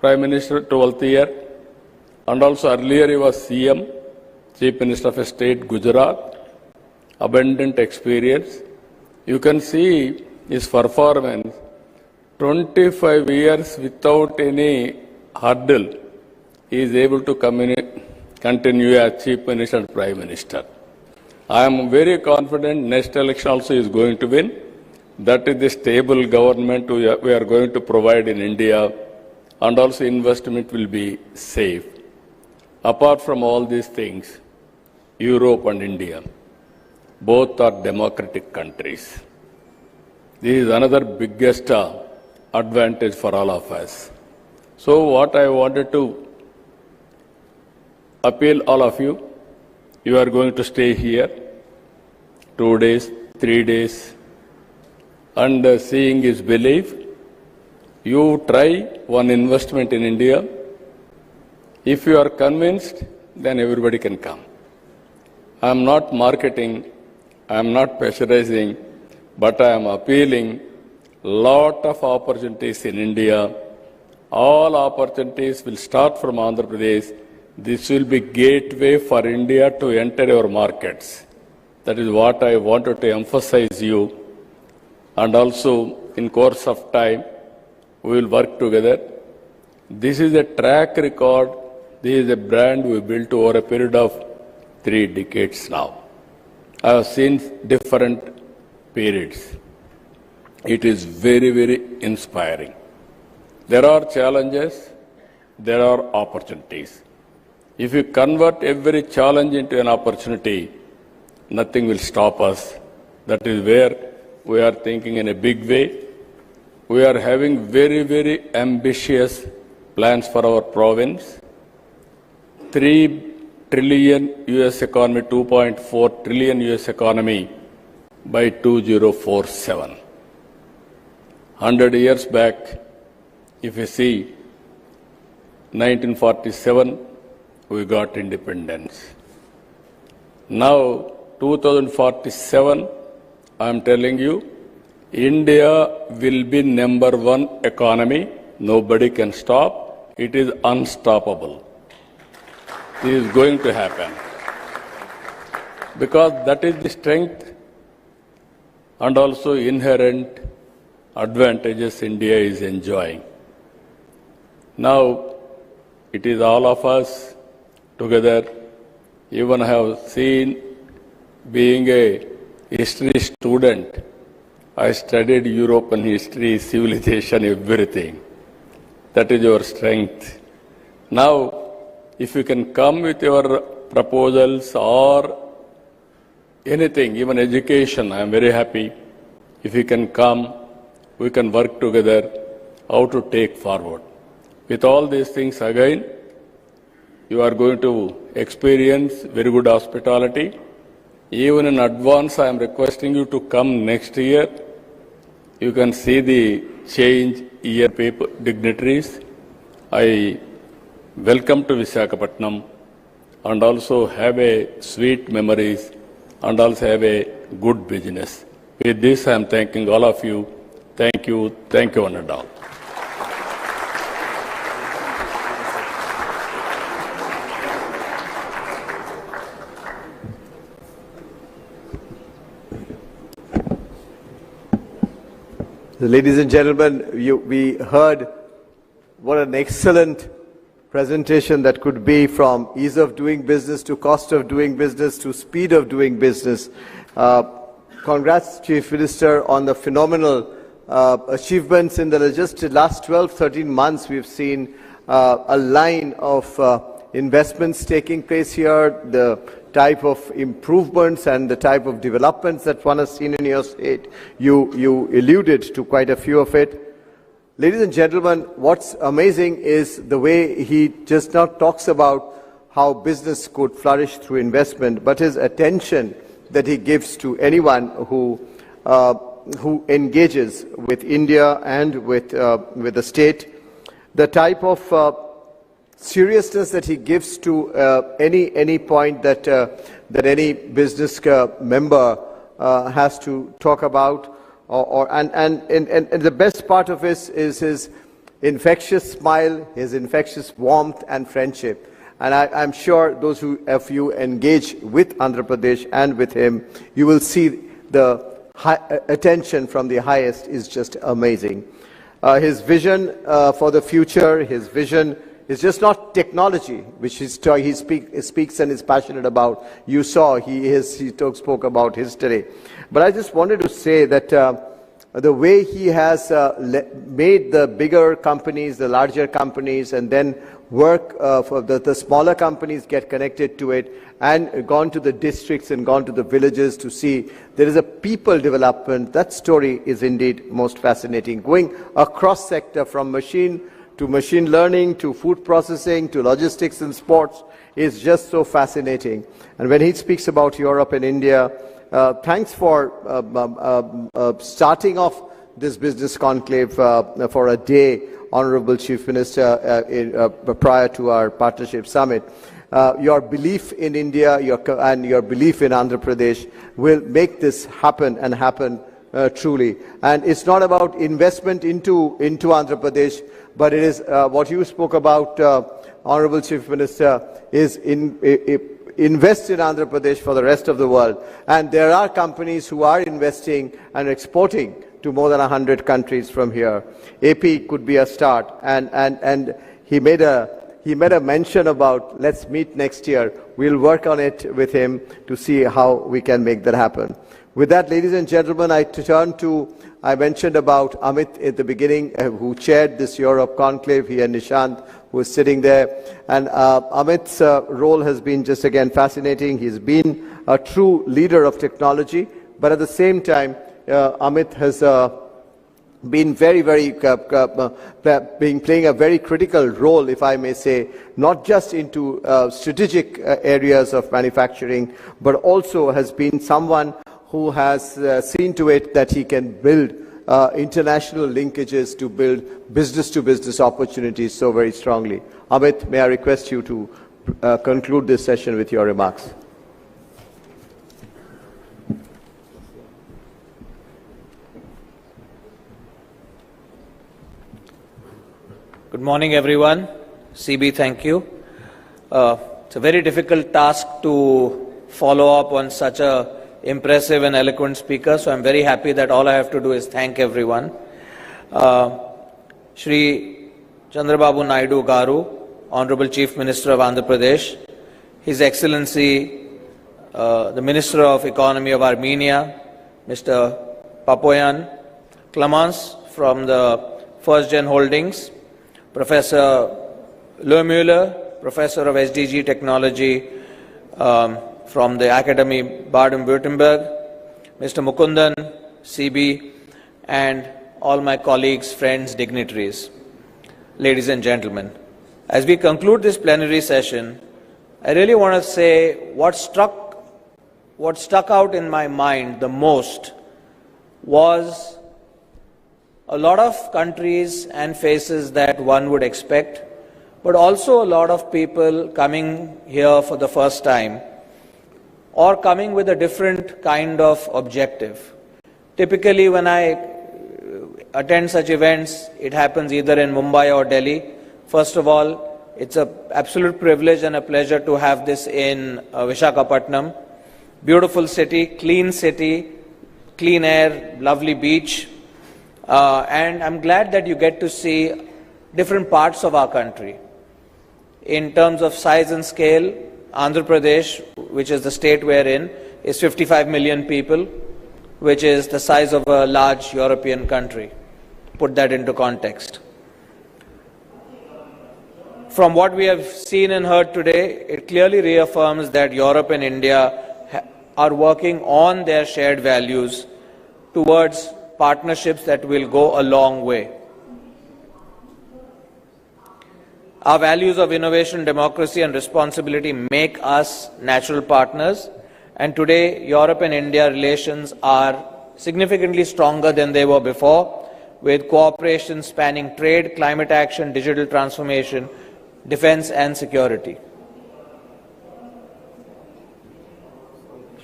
Prime Minister 12th year. And also earlier he was CM, Chief Minister of a state, Gujarat. Abundant experience. You can see his performance, 25 years without any hurdle, he is able to continue as Chief Minister and Prime Minister. I am very confident next election also is going to win. That is the stable government we are going to provide in India, and also investment will be safe. Apart from all these things, Europe and India, both are democratic countries. This is another biggest advantage for all of us. So what I wanted to appeal all of you, you are going to stay here 2 days, 3 days, and seeing is belief. You try one investment in India. If you are convinced, then everybody can come. I am not marketing, I am not pressurizing, but I am appealing lot of opportunities in India. All opportunities will start from Andhra Pradesh. This will be gateway for India to enter our markets. That is what I wanted to emphasize you. And also, in course of time, we will work together. This is a track record. This is a brand we built over a period of 3 decades now. I have seen different periods. It is very, very inspiring. There are challenges, there are opportunities. If you convert every challenge into an opportunity, nothing will stop us. That is where we are thinking in a big way. We are having very, very ambitious plans for our province. 3 trillion US economy, 2.4 trillion US economy by 2047. 100 years back, if you see, 1947, we got independence. Now, 2047, I am telling you, India will be #1 economy. Nobody can stop. It is unstoppable. This is going to happen. Because that is the strength and also inherent advantages India is enjoying. Now, it is all of us together. Even I have seen, being a history student, I studied European history, civilization, everything. That is your strength. Now, if you can come with your proposals or anything, even education, I am very happy. If you can come, we can work together how to take forward. With all these things, again, you are going to experience very good hospitality. Even in advance, I am requesting you to come next year. You can see the change year paper dignitaries. I welcome to Visakhapatnam and also have a sweet memories and also have a good business. With this, I am thanking all of you. Thank you, one and all. Ladies and gentlemen, we heard what an excellent presentation that could be, from ease of doing business to cost of doing business to speed of doing business. Congrats, Chief Minister, on the phenomenal achievements in the just last 12-13 months. We've seen a line of investments taking place here, the type of improvements and the type of developments that one has seen in your state. You alluded to quite a few of it. Ladies and gentlemen, what's amazing is the way he just not talks about how business could flourish through investment, but his attention that he gives to anyone who engages with India and with the state, the type of seriousness that he gives to any point that any business member has to talk about, and the best part of this is his infectious smile, his infectious warmth and friendship. And I'm sure those of you engage with Andhra Pradesh and with him, you will see the attention from the highest is just amazing. His vision for the future, his vision is just not technology, which he speaks and is passionate about. You saw he spoke about history. But I just wanted to say that the way he has made the bigger companies, the larger companies, and then work for the smaller companies get connected to it, and gone to the districts and gone to the villages to see there is a people development. That story is indeed most fascinating. Going across sector from machine to machine learning to food processing to logistics and sports is just so fascinating. And when he speaks about Europe and India, thanks for starting off this business conclave for a day, Honorable Chief Minister, prior to our partnership summit. Your belief in India and your belief in Andhra Pradesh will make this happen and happen truly. And it's not about investment into Andhra Pradesh, but it is what you spoke about, Honorable Chief Minister, is invest in Andhra Pradesh for the rest of the world. And there are companies who are investing and exporting to more than 100 countries from here. AP could be a start. And he made a mention about, let's meet next year. We'll work on it with him to see how we can make that happen. With that, ladies and gentlemen, I mentioned about Amit at the beginning, who chaired this Europe conclave. He and Nishant, who is sitting there. And Amit's role has been just again fascinating. He's been a true leader of technology, but at the same time, Amit has been playing a very critical role, if I may say, not just into strategic areas of manufacturing, but also has been someone who has seen to it that he can build international linkages to build business-to-business opportunities so very strongly. Amit, may I request you to conclude this session with your remarks. Good morning, everyone. CB, thank you. It's a very difficult task to follow up on such a impressive and eloquent speaker, so I'm very happy that all I have to do is thank everyone. Shri Chandrababu Naidu Garu, Honorable Chief Minister of Andhra Pradesh, His Excellency, the Minister of Economy of Armenia, Mr. Papoyan, Clemens from the First Gen Holdings, Professor Lohmüller, Professor of SDG Technology from the Academy Baden-Württemberg, Mr. Mukundan, CB, and all my colleagues, friends, dignitaries. Ladies and gentlemen, as we conclude this plenary session, I really want to say what stuck out in my mind the most was a lot of countries and faces that one would expect, but also a lot of people coming here for the first time or coming with a different kind of objective. Typically, when I attend such events, it happens either in Mumbai or Delhi. First of all, it's an absolute privilege and a pleasure to have this in Visakhapatnam. Beautiful city, clean air, lovely beach. And I'm glad that you get to see different parts of our country. In terms of size and scale, Andhra Pradesh, which is the state we're in, is 55 million people, which is the size of a large European country. Put that into context. From what we have seen and heard today, it clearly reaffirms that Europe and India are working on their shared values towards partnerships that will go a long way. Our values of innovation, democracy and responsibility make us natural partners, and today Europe and India relations are significantly stronger than they were before, with cooperation spanning trade, climate action, digital transformation, defense and security.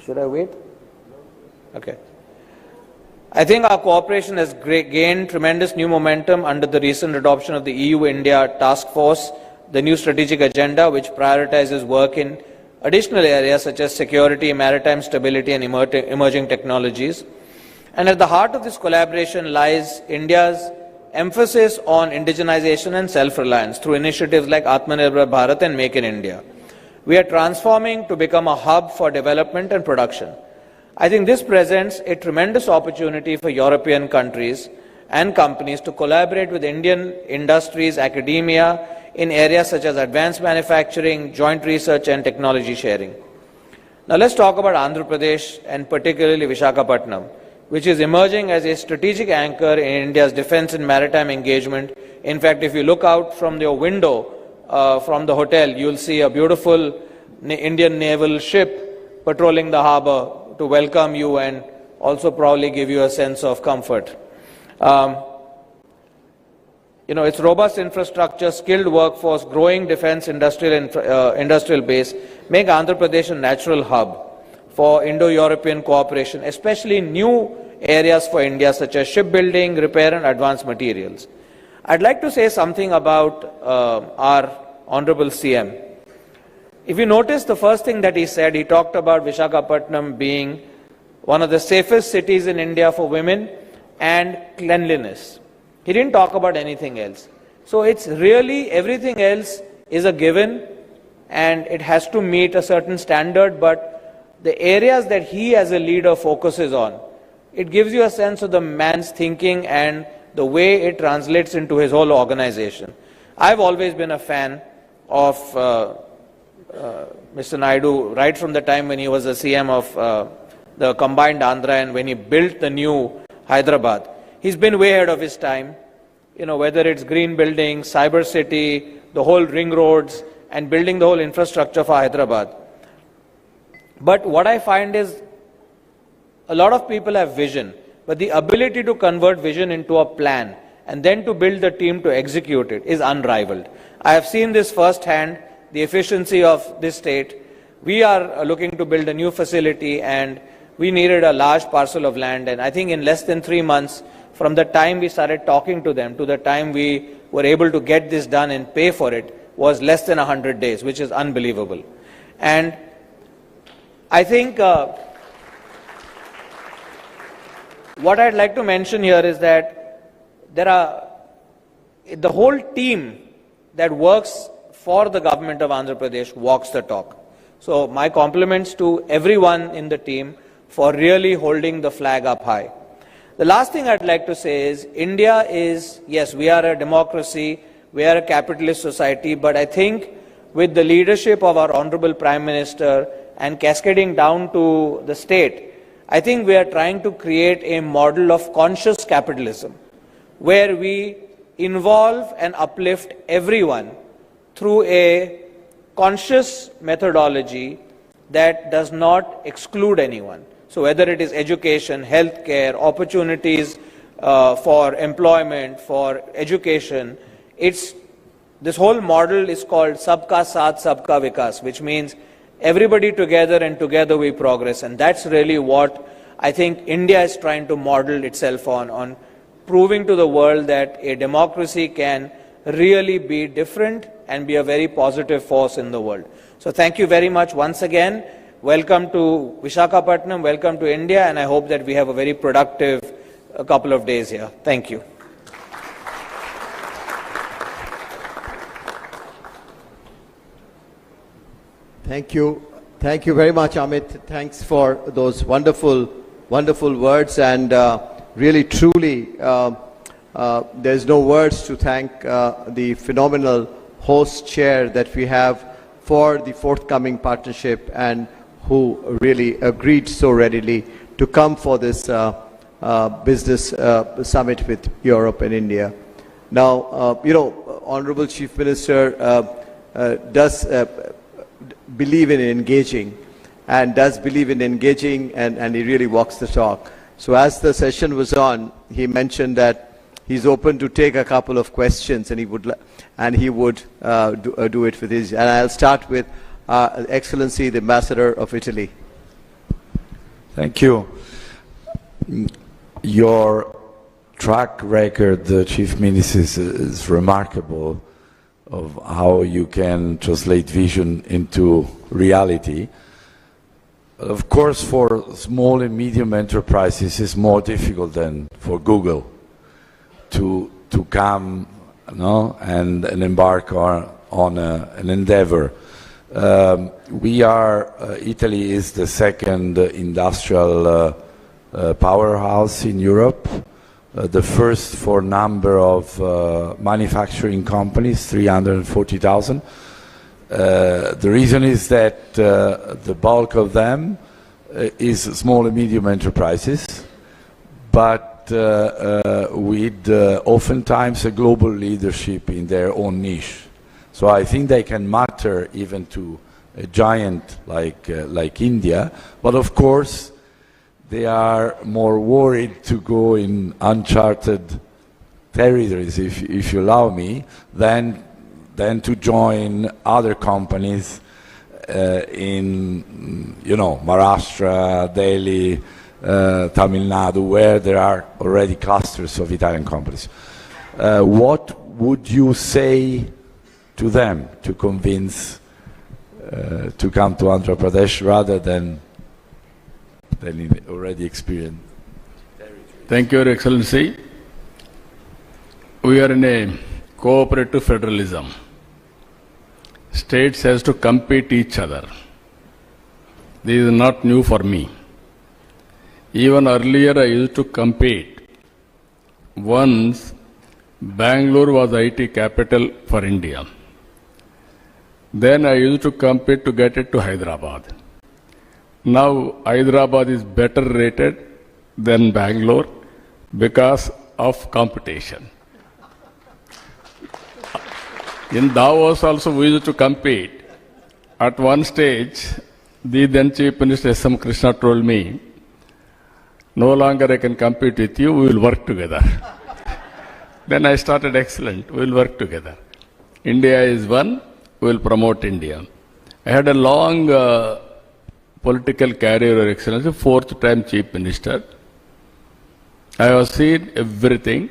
Should I wait? Okay. I think our cooperation has gained tremendous new momentum under the recent adoption of the EU-India Task Force, the new strategic agenda which prioritizes work in additional areas such as security, maritime stability and emerging technologies. And at the heart of this collaboration lies India's emphasis on indigenization and self-reliance through initiatives like Atmanirbhar Bharat and Make in India. We are transforming to become a hub for development and production. I think this presents a tremendous opportunity for European countries and companies to collaborate with Indian industries, academia in areas such as advanced manufacturing, joint research and technology sharing. Now let's talk about Andhra Pradesh and particularly Visakhapatnam, which is emerging as a strategic anchor in India's defense and maritime engagement. In fact, if you look out from your window from the hotel, you'll see a beautiful Indian naval ship patrolling the harbor to welcome you and also probably give you a sense of comfort. Its robust infrastructure, skilled workforce, growing defense industrial base make Andhra Pradesh a natural hub for Indo-European cooperation, especially in new areas for India such as shipbuilding, repair and advanced materials. I'd like to say something about our Honorable CM. If you notice, the first thing that he said, he talked about Visakhapatnam being one of the safest cities in India for women and cleanliness. He didn't talk about anything else. So it's really, everything else is a given and it has to meet a certain standard, but the areas that he as a leader focuses on, it gives you a sense of the man's thinking and the way it translates into his whole organization. I've always been a fan of Mr. Naidu right from the time when he was the CM of the combined Andhra and when he built the new Hyderabad. He's been way ahead of his time, whether it's green buildings, cyber city, the whole ring roads and building the whole infrastructure for Hyderabad. But what I find is a lot of people have vision, but the ability to convert vision into a plan and then to build the team to execute it is unrivaled. I have seen this firsthand, the efficiency of this state. We are looking to build a new facility and we needed a large parcel of land, and I think in less than 3 months from the time we started talking to them to the time we were able to get this done and pay for it was less than 100 days, which is unbelievable. And I think what I'd like to mention here is that the whole team that works for the government of Andhra Pradesh walks the talk. So my compliments to everyone in the team for really holding the flag up high. The last thing I'd like to say is India is, yes, we are a democracy, we are a capitalist society, but I think with the leadership of our Honorable Prime Minister and cascading down to the state, I think we are trying to create a model of conscious capitalism where we involve and uplift everyone through a conscious methodology that does not exclude anyone. So whether it is education, healthcare, opportunities for employment, for education, this whole model is called Sabka Saath, Sabka Vikas, which means everybody together and together we progress. And that's really what I think India is trying to model itself on proving to the world that a democracy can really be different and be a very positive force in the world. So thank you very much once again. Welcome to Visakhapatnam, welcome to India, and I hope that we have a very productive couple of days here. Thank you. Thank you. Thank you very much, Amit. Thanks for those wonderful, wonderful words, and really, truly, there's no words to thank the phenomenal host chair that we have for the forthcoming partnership and who really agreed so readily to come for this business summit with Europe and India. Now, Honorable Chief Minister does believe in engaging and he really walks the talk. So as the session was on, he mentioned that he's open to take a couple of questions and he would do it with his. And I'll start with Excellency, the Ambassador of Italy. Thank you. Your track record, Chief Minister, is remarkable of how you can translate vision into reality. Of course, for small and medium enterprises, it's more difficult than for Google to come and embark on an endeavor. Italy is the second industrial powerhouse in Europe, the first for number of manufacturing companies, 340,000. The reason is that the bulk of them is small and medium enterprises, but with oftentimes a global leadership in their own niche. So I think they can matter even to a giant like India, but of course they are more worried to go in uncharted territories, if you allow me, than to join other companies in Maharashtra, Delhi, Tamil Nadu, where there are already clusters of Italian companies. What would you say to them to convince to come to Andhra Pradesh rather than in already experienced territory? Thank you, Your Excellency. We are in a cooperative federalism. States has to compete each other. This is not new for me. Even earlier I used to compete. Once Bangalore was IT capital for India. Then I used to compete to get it to Hyderabad. Now Hyderabad is better rated than Bangalore because of competition. In Davos also we used to compete. At one stage, the then Chief Minister S.M. Krishna told me, no longer I can compete with you, we will work together. Then I started, excellent, we will work together. India is one, we will promote India. I had a long political career, Your Excellency, 4th time Chief Minister. I have seen everything,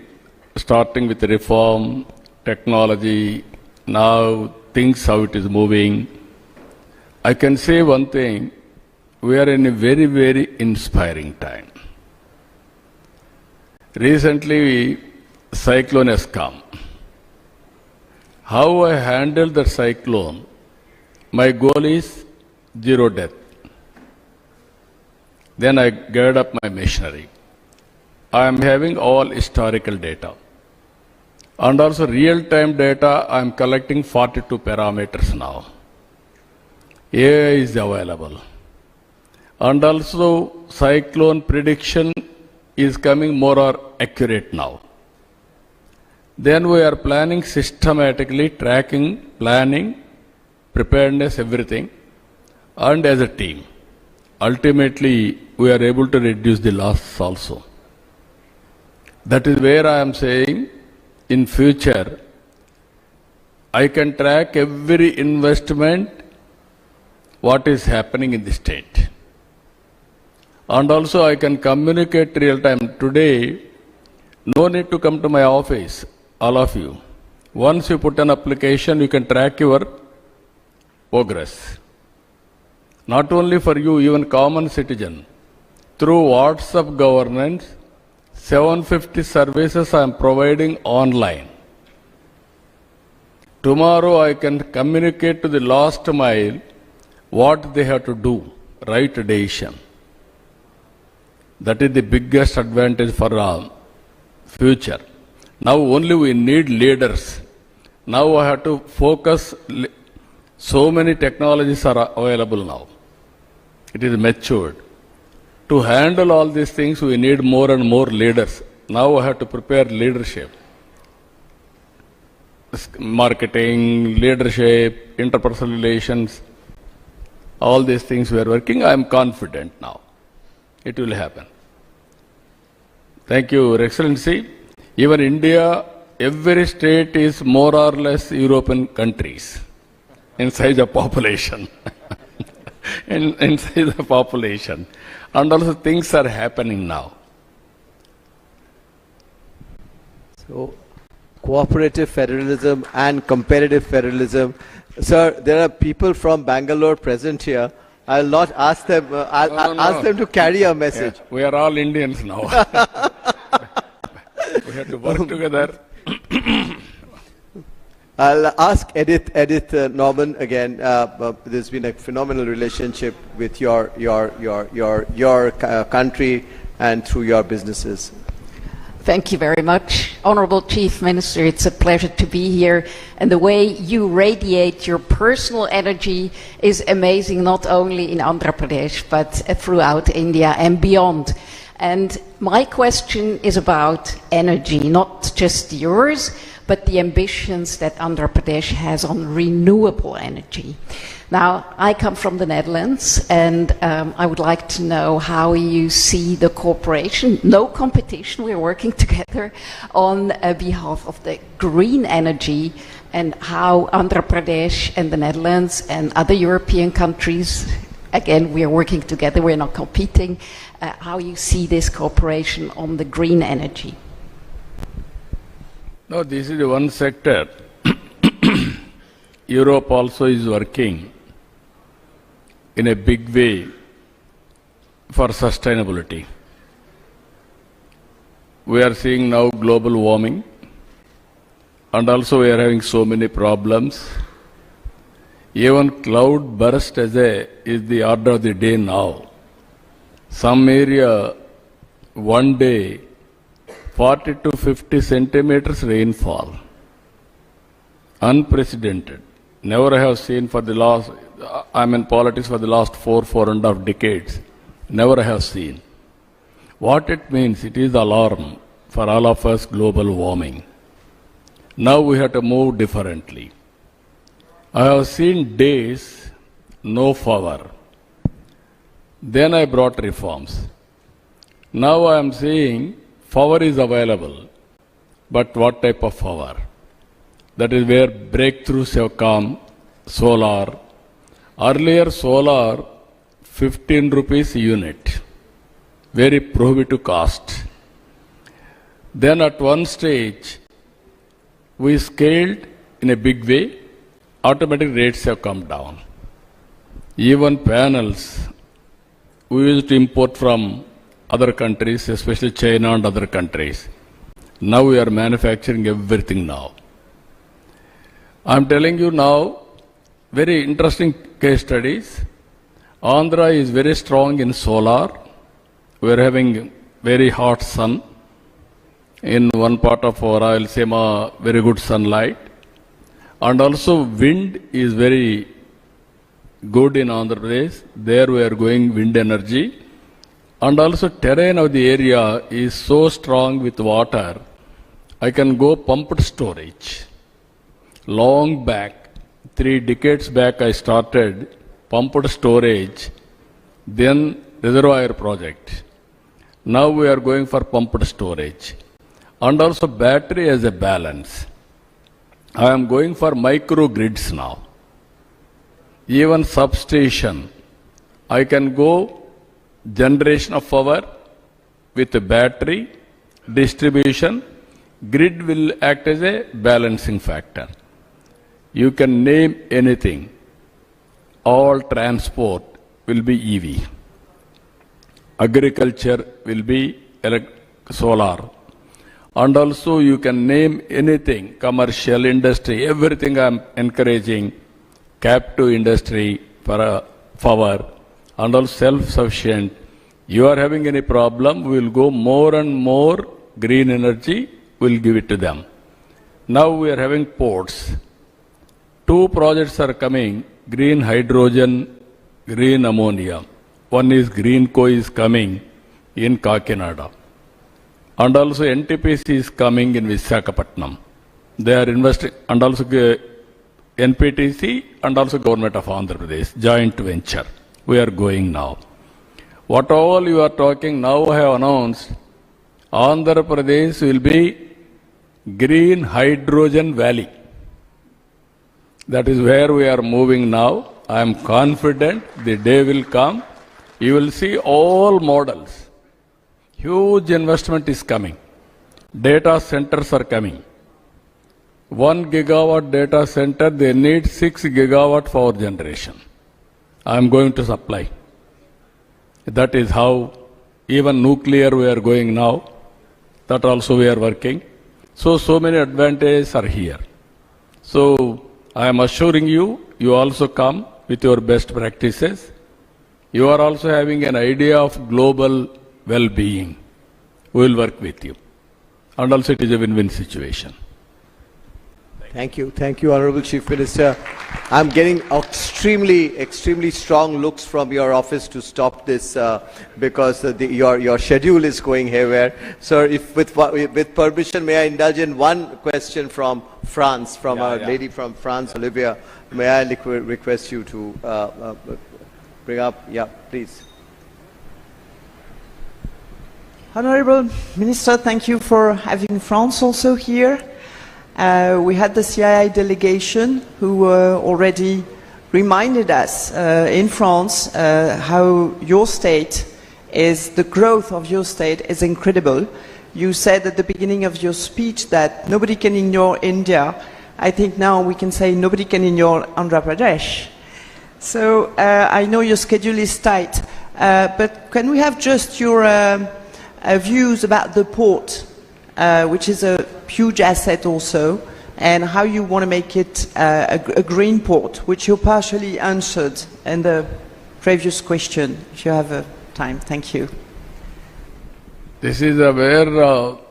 starting with reform, technology, now things how it is moving. I can say one thing, we are in a very, very inspiring time. Recently, cyclone has come. How I handle the cyclone, my goal is 0 death. Then I geared up my machinery. I am having all historical data. And also real-time data, I am collecting 42 parameters now. AI is available. And also cyclone prediction is coming more or accurate now. Then we are planning systematically, tracking, planning, preparedness, everything, and as a team. Ultimately, we are able to reduce the loss also. That is where I am saying, in future, I can track every investment, what is happening in the state. And also I can communicate real time. Today, no need to come to my office, all of you. Once you put an application, you can track your progress. Not only for you, even common citizen. Through WhatsApp governance, 750 services I am providing online. Tomorrow I can communicate to the last mile what they have to do, right decision. That is the biggest advantage for our future. Now only we need leaders. Now I have to focus. So many technologies are available now. It is matured. To handle all these things, we need more and more leaders. Now I have to prepare leadership. Marketing, leadership, interpersonal relations, all these things we are working. I am confident now. It will happen. Thank you, Your Excellency. Even India, every state is more or less European countries in size of population. in size of population. And also things are happening now. So, cooperative federalism and competitive federalism. Sir, there are people from Bangalore present here. I'll not ask them, I'll ask them to carry a message. Yeah, we are all Indians now. We have to work together. I'll ask Edith Norman again. There's been a phenomenal relationship with your country and through your businesses. Thank you very much. Honorable Chief Minister, it's a pleasure to be here. And the way you radiate your personal energy is amazing, not only in Andhra Pradesh, but throughout India and beyond. And my question is about energy, not just yours, but the ambitions that Andhra Pradesh has on renewable energy. Now, I come from the Netherlands, and I would like to know how you see the cooperation, no competition, we're working together on behalf of the green energy, and how Andhra Pradesh and the Netherlands and other European countries, again, we are working together, we're not competing, how you see this cooperation on the green energy. No, this is one sector. Europe also is working in a big way for sustainability. We are seeing now global warming, and also we are having so many problems. Even cloud burst is the order of the day now. Some area, one day, 40 to 50 centimeters rainfall. Unprecedented. Never have seen for the last, I'm in politics for the last 4.5 decades. Never have seen. What it means, it is alarm for all of us, global warming. Now we have to move differently. I have seen days, no power. Then I brought reforms. Now I am saying power is available, but what type of power? That is where breakthroughs have come, solar. Earlier solar, 15 rupees a unit, very prohibitive cost. Then at one stage, we scaled in a big way, automatic rates have come down. Even panels, we used to import from other countries, especially China and other countries. Now we are manufacturing everything now. I'm telling you now, very interesting case studies. Andhra is very strong in solar. We are having very hot sun. In one part of our Rayalaseema, very good sunlight. And also wind is very good in Andhra Pradesh. There we are going wind energy. And also terrain of the area is so strong with water, I can go pumped storage. Long back, 3 decades back I started pumped storage, then reservoir project. Now we are going for pumped storage. And also battery as a balance. I am going for microgrids now. Even substation, I can go generation of power with a battery, distribution, grid will act as a balancing factor. You can name anything. All transport will be EV. Agriculture will be solar. And also you can name anything, commercial industry, everything I am encouraging, captive industry for power, and also self-sufficient. You are having any problem, we will go more and more green energy, we will give it to them. Now we are having ports. 2 projects are coming, green hydrogen, green ammonia. One is Greenco is coming in Kakinada. And also NTPC is coming in Visakhapatnam. They are investing, and also NPTC and also Government of Andhra Pradesh, joint venture. We are going now. What all you are talking now, I have announced, Andhra Pradesh will be green hydrogen valley. That is where we are moving now. I am confident the day will come. You will see all models. Huge investment is coming. Data centers are coming. 1 gigawatt data center, they need 6 gigawatt power generation. I am going to supply. That is how even nuclear we are going now. That also we are working. So many advantages are here. So I am assuring you, you also come with your best practices. You are also having an idea of global well-being. We will work with you. And also it is a win-win situation. Thank you, Honorable Chief Minister. I'm getting extremely strong looks from your office to stop this because your schedule is going haywire. Sir, if with permission, may I indulge in one question from France, from our lady from France, Olivia. May I request you to bring up? Yeah, please. Honorable Minister, thank you for having France also here. We had the CII delegation who already reminded us in France how your state is, the growth of your state is incredible. You said at the beginning of your speech that nobody can ignore India. I think now we can say nobody can ignore Andhra Pradesh. So I know your schedule is tight, but can we have just your views about the port, which is a huge asset also, and how you want to make it a green port, which you partially answered in the previous question, if you have time. Thank you. This is where no,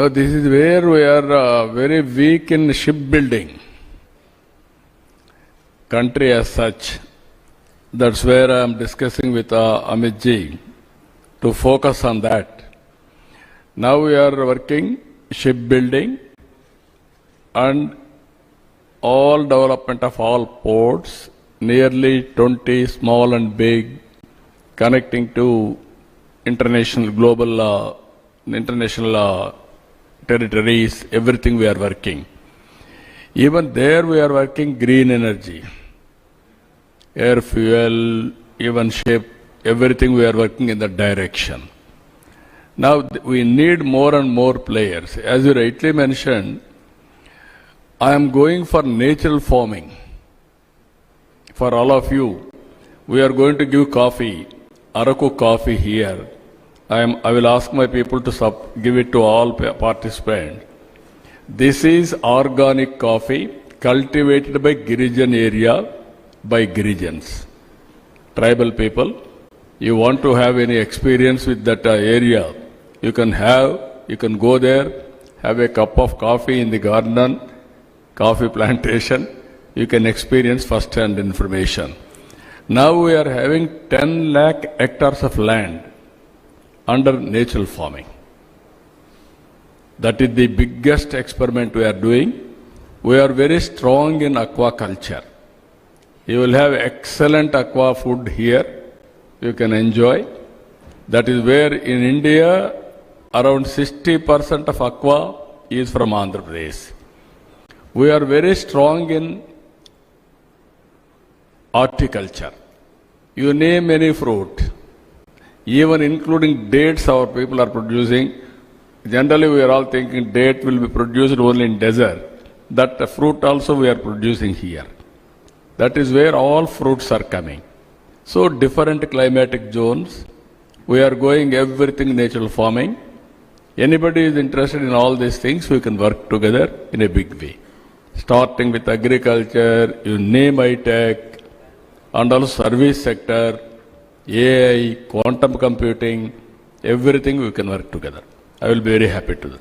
this is where we are very weak in shipbuilding. Country as such. That's where I am discussing with Amit ji to focus on that. Now we are working shipbuilding and all development of all ports, nearly 20 small and big, connecting to international, global, international territories, everything we are working. Even there we are working green energy. Air fuel, even ship, everything we are working in that direction. Now we need more and more players. As you rightly mentioned, I am going for natural farming. For all of you, we are going to give coffee, Araku coffee here. I will ask my people to give it to all participants. This is organic coffee cultivated by Girijan area, by Girijans, tribal people. You want to have any experience with that area, you can go there, have a cup of coffee in the garden, coffee plantation, you can experience first-hand information. Now we are having 10 lakh hectares of land under natural farming. That is the biggest experiment we are doing. We are very strong in aquaculture. You will have excellent aqua food here. You can enjoy. That is where in India, around 60% of aqua is from Andhra Pradesh. We are very strong in horticulture. You name any fruit, even including dates our people are producing. Generally we are all thinking date will be produced only in desert. That fruit also we are producing here. That is where all fruits are coming. So different climatic zones, we are going everything natural farming. Anybody is interested in all these things, we can work together in a big way. Starting with agriculture, you name high-tech, and also service sector, AI, quantum computing, everything we can work together. I will be very happy to do.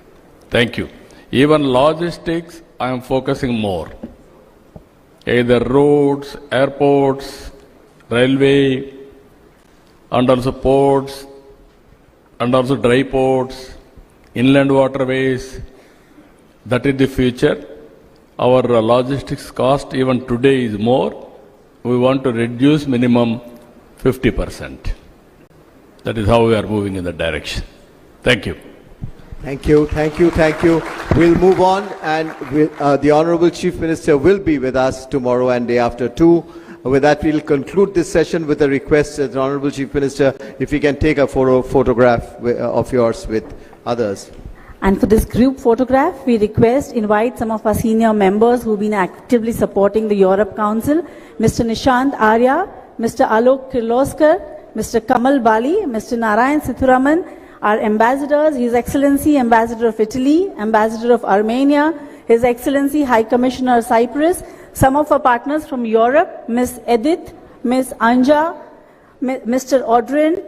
Thank you. Even logistics, I am focusing more. Either roads, airports, railway, and also ports, and also dry ports, inland waterways. That is the future. Our logistics cost even today is more. We want to reduce minimum 50%. That is how we are moving in that direction. Thank you. Thank you, thank you, thank you. We'll move on, and the Honorable Chief Minister will be with us tomorrow and day after too. With that, we'll conclude this session with a request that the Honorable Chief Minister, if he can take a photograph of yours with others. And for this group photograph, we invite some of our senior members who've been actively supporting the Europe Council, Mr. Nishant Arya, Mr. Alok Kirloskar, Mr. Kamal Bali, Mr. Narayan Sithuraman, our ambassadors, His Excellency Ambassador of Italy, Ambassador of Armenia, His Excellency High Commissioner of Cyprus, some of our partners from Europe, Ms. Edith, Ms. Anja, Mr. Audrin,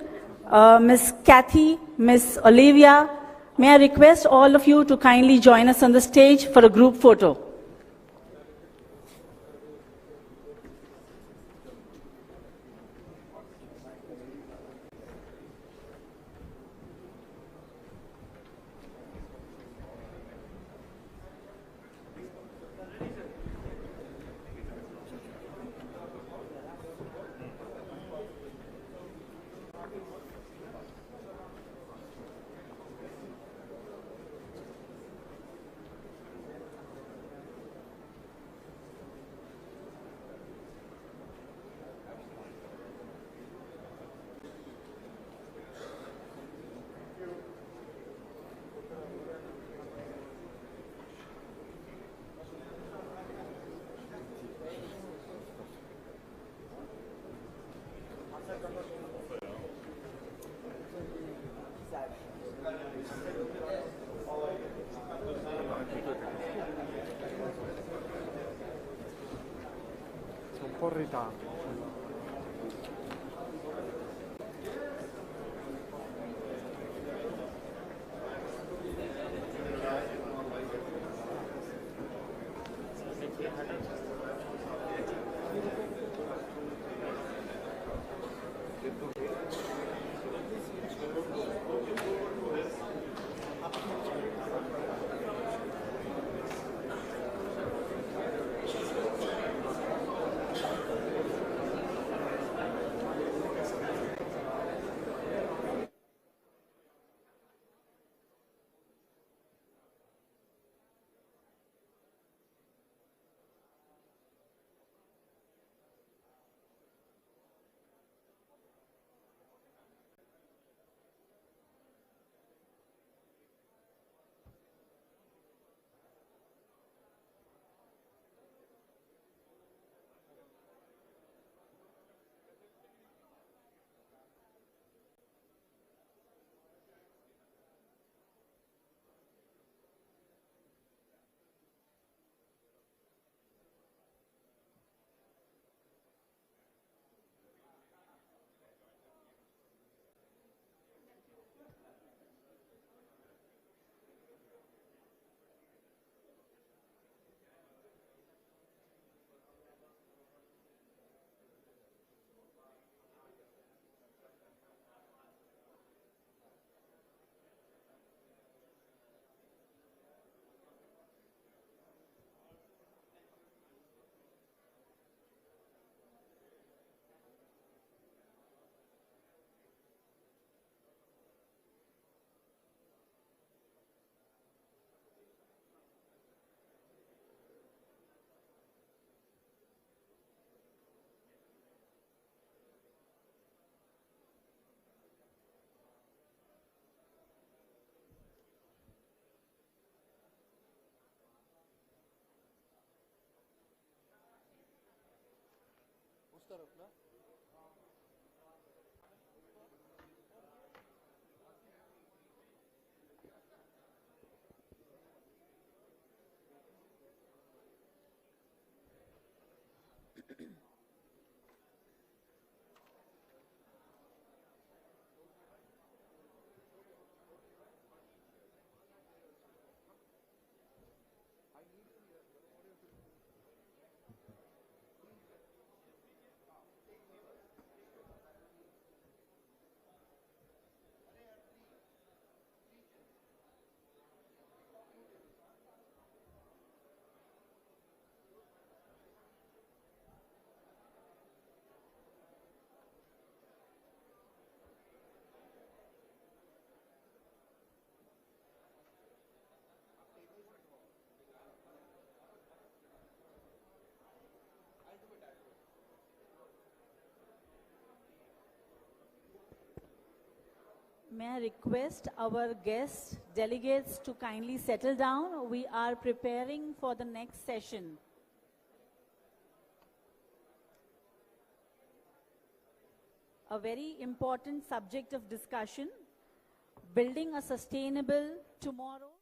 Ms. Kathy, Ms. Olivia. May I request all of you to kindly join us on the stage for a group photo. May I request our guests, delegates to kindly settle down. We are preparing for the next session. A very important subject of discussion, building a sustainable tomorrow.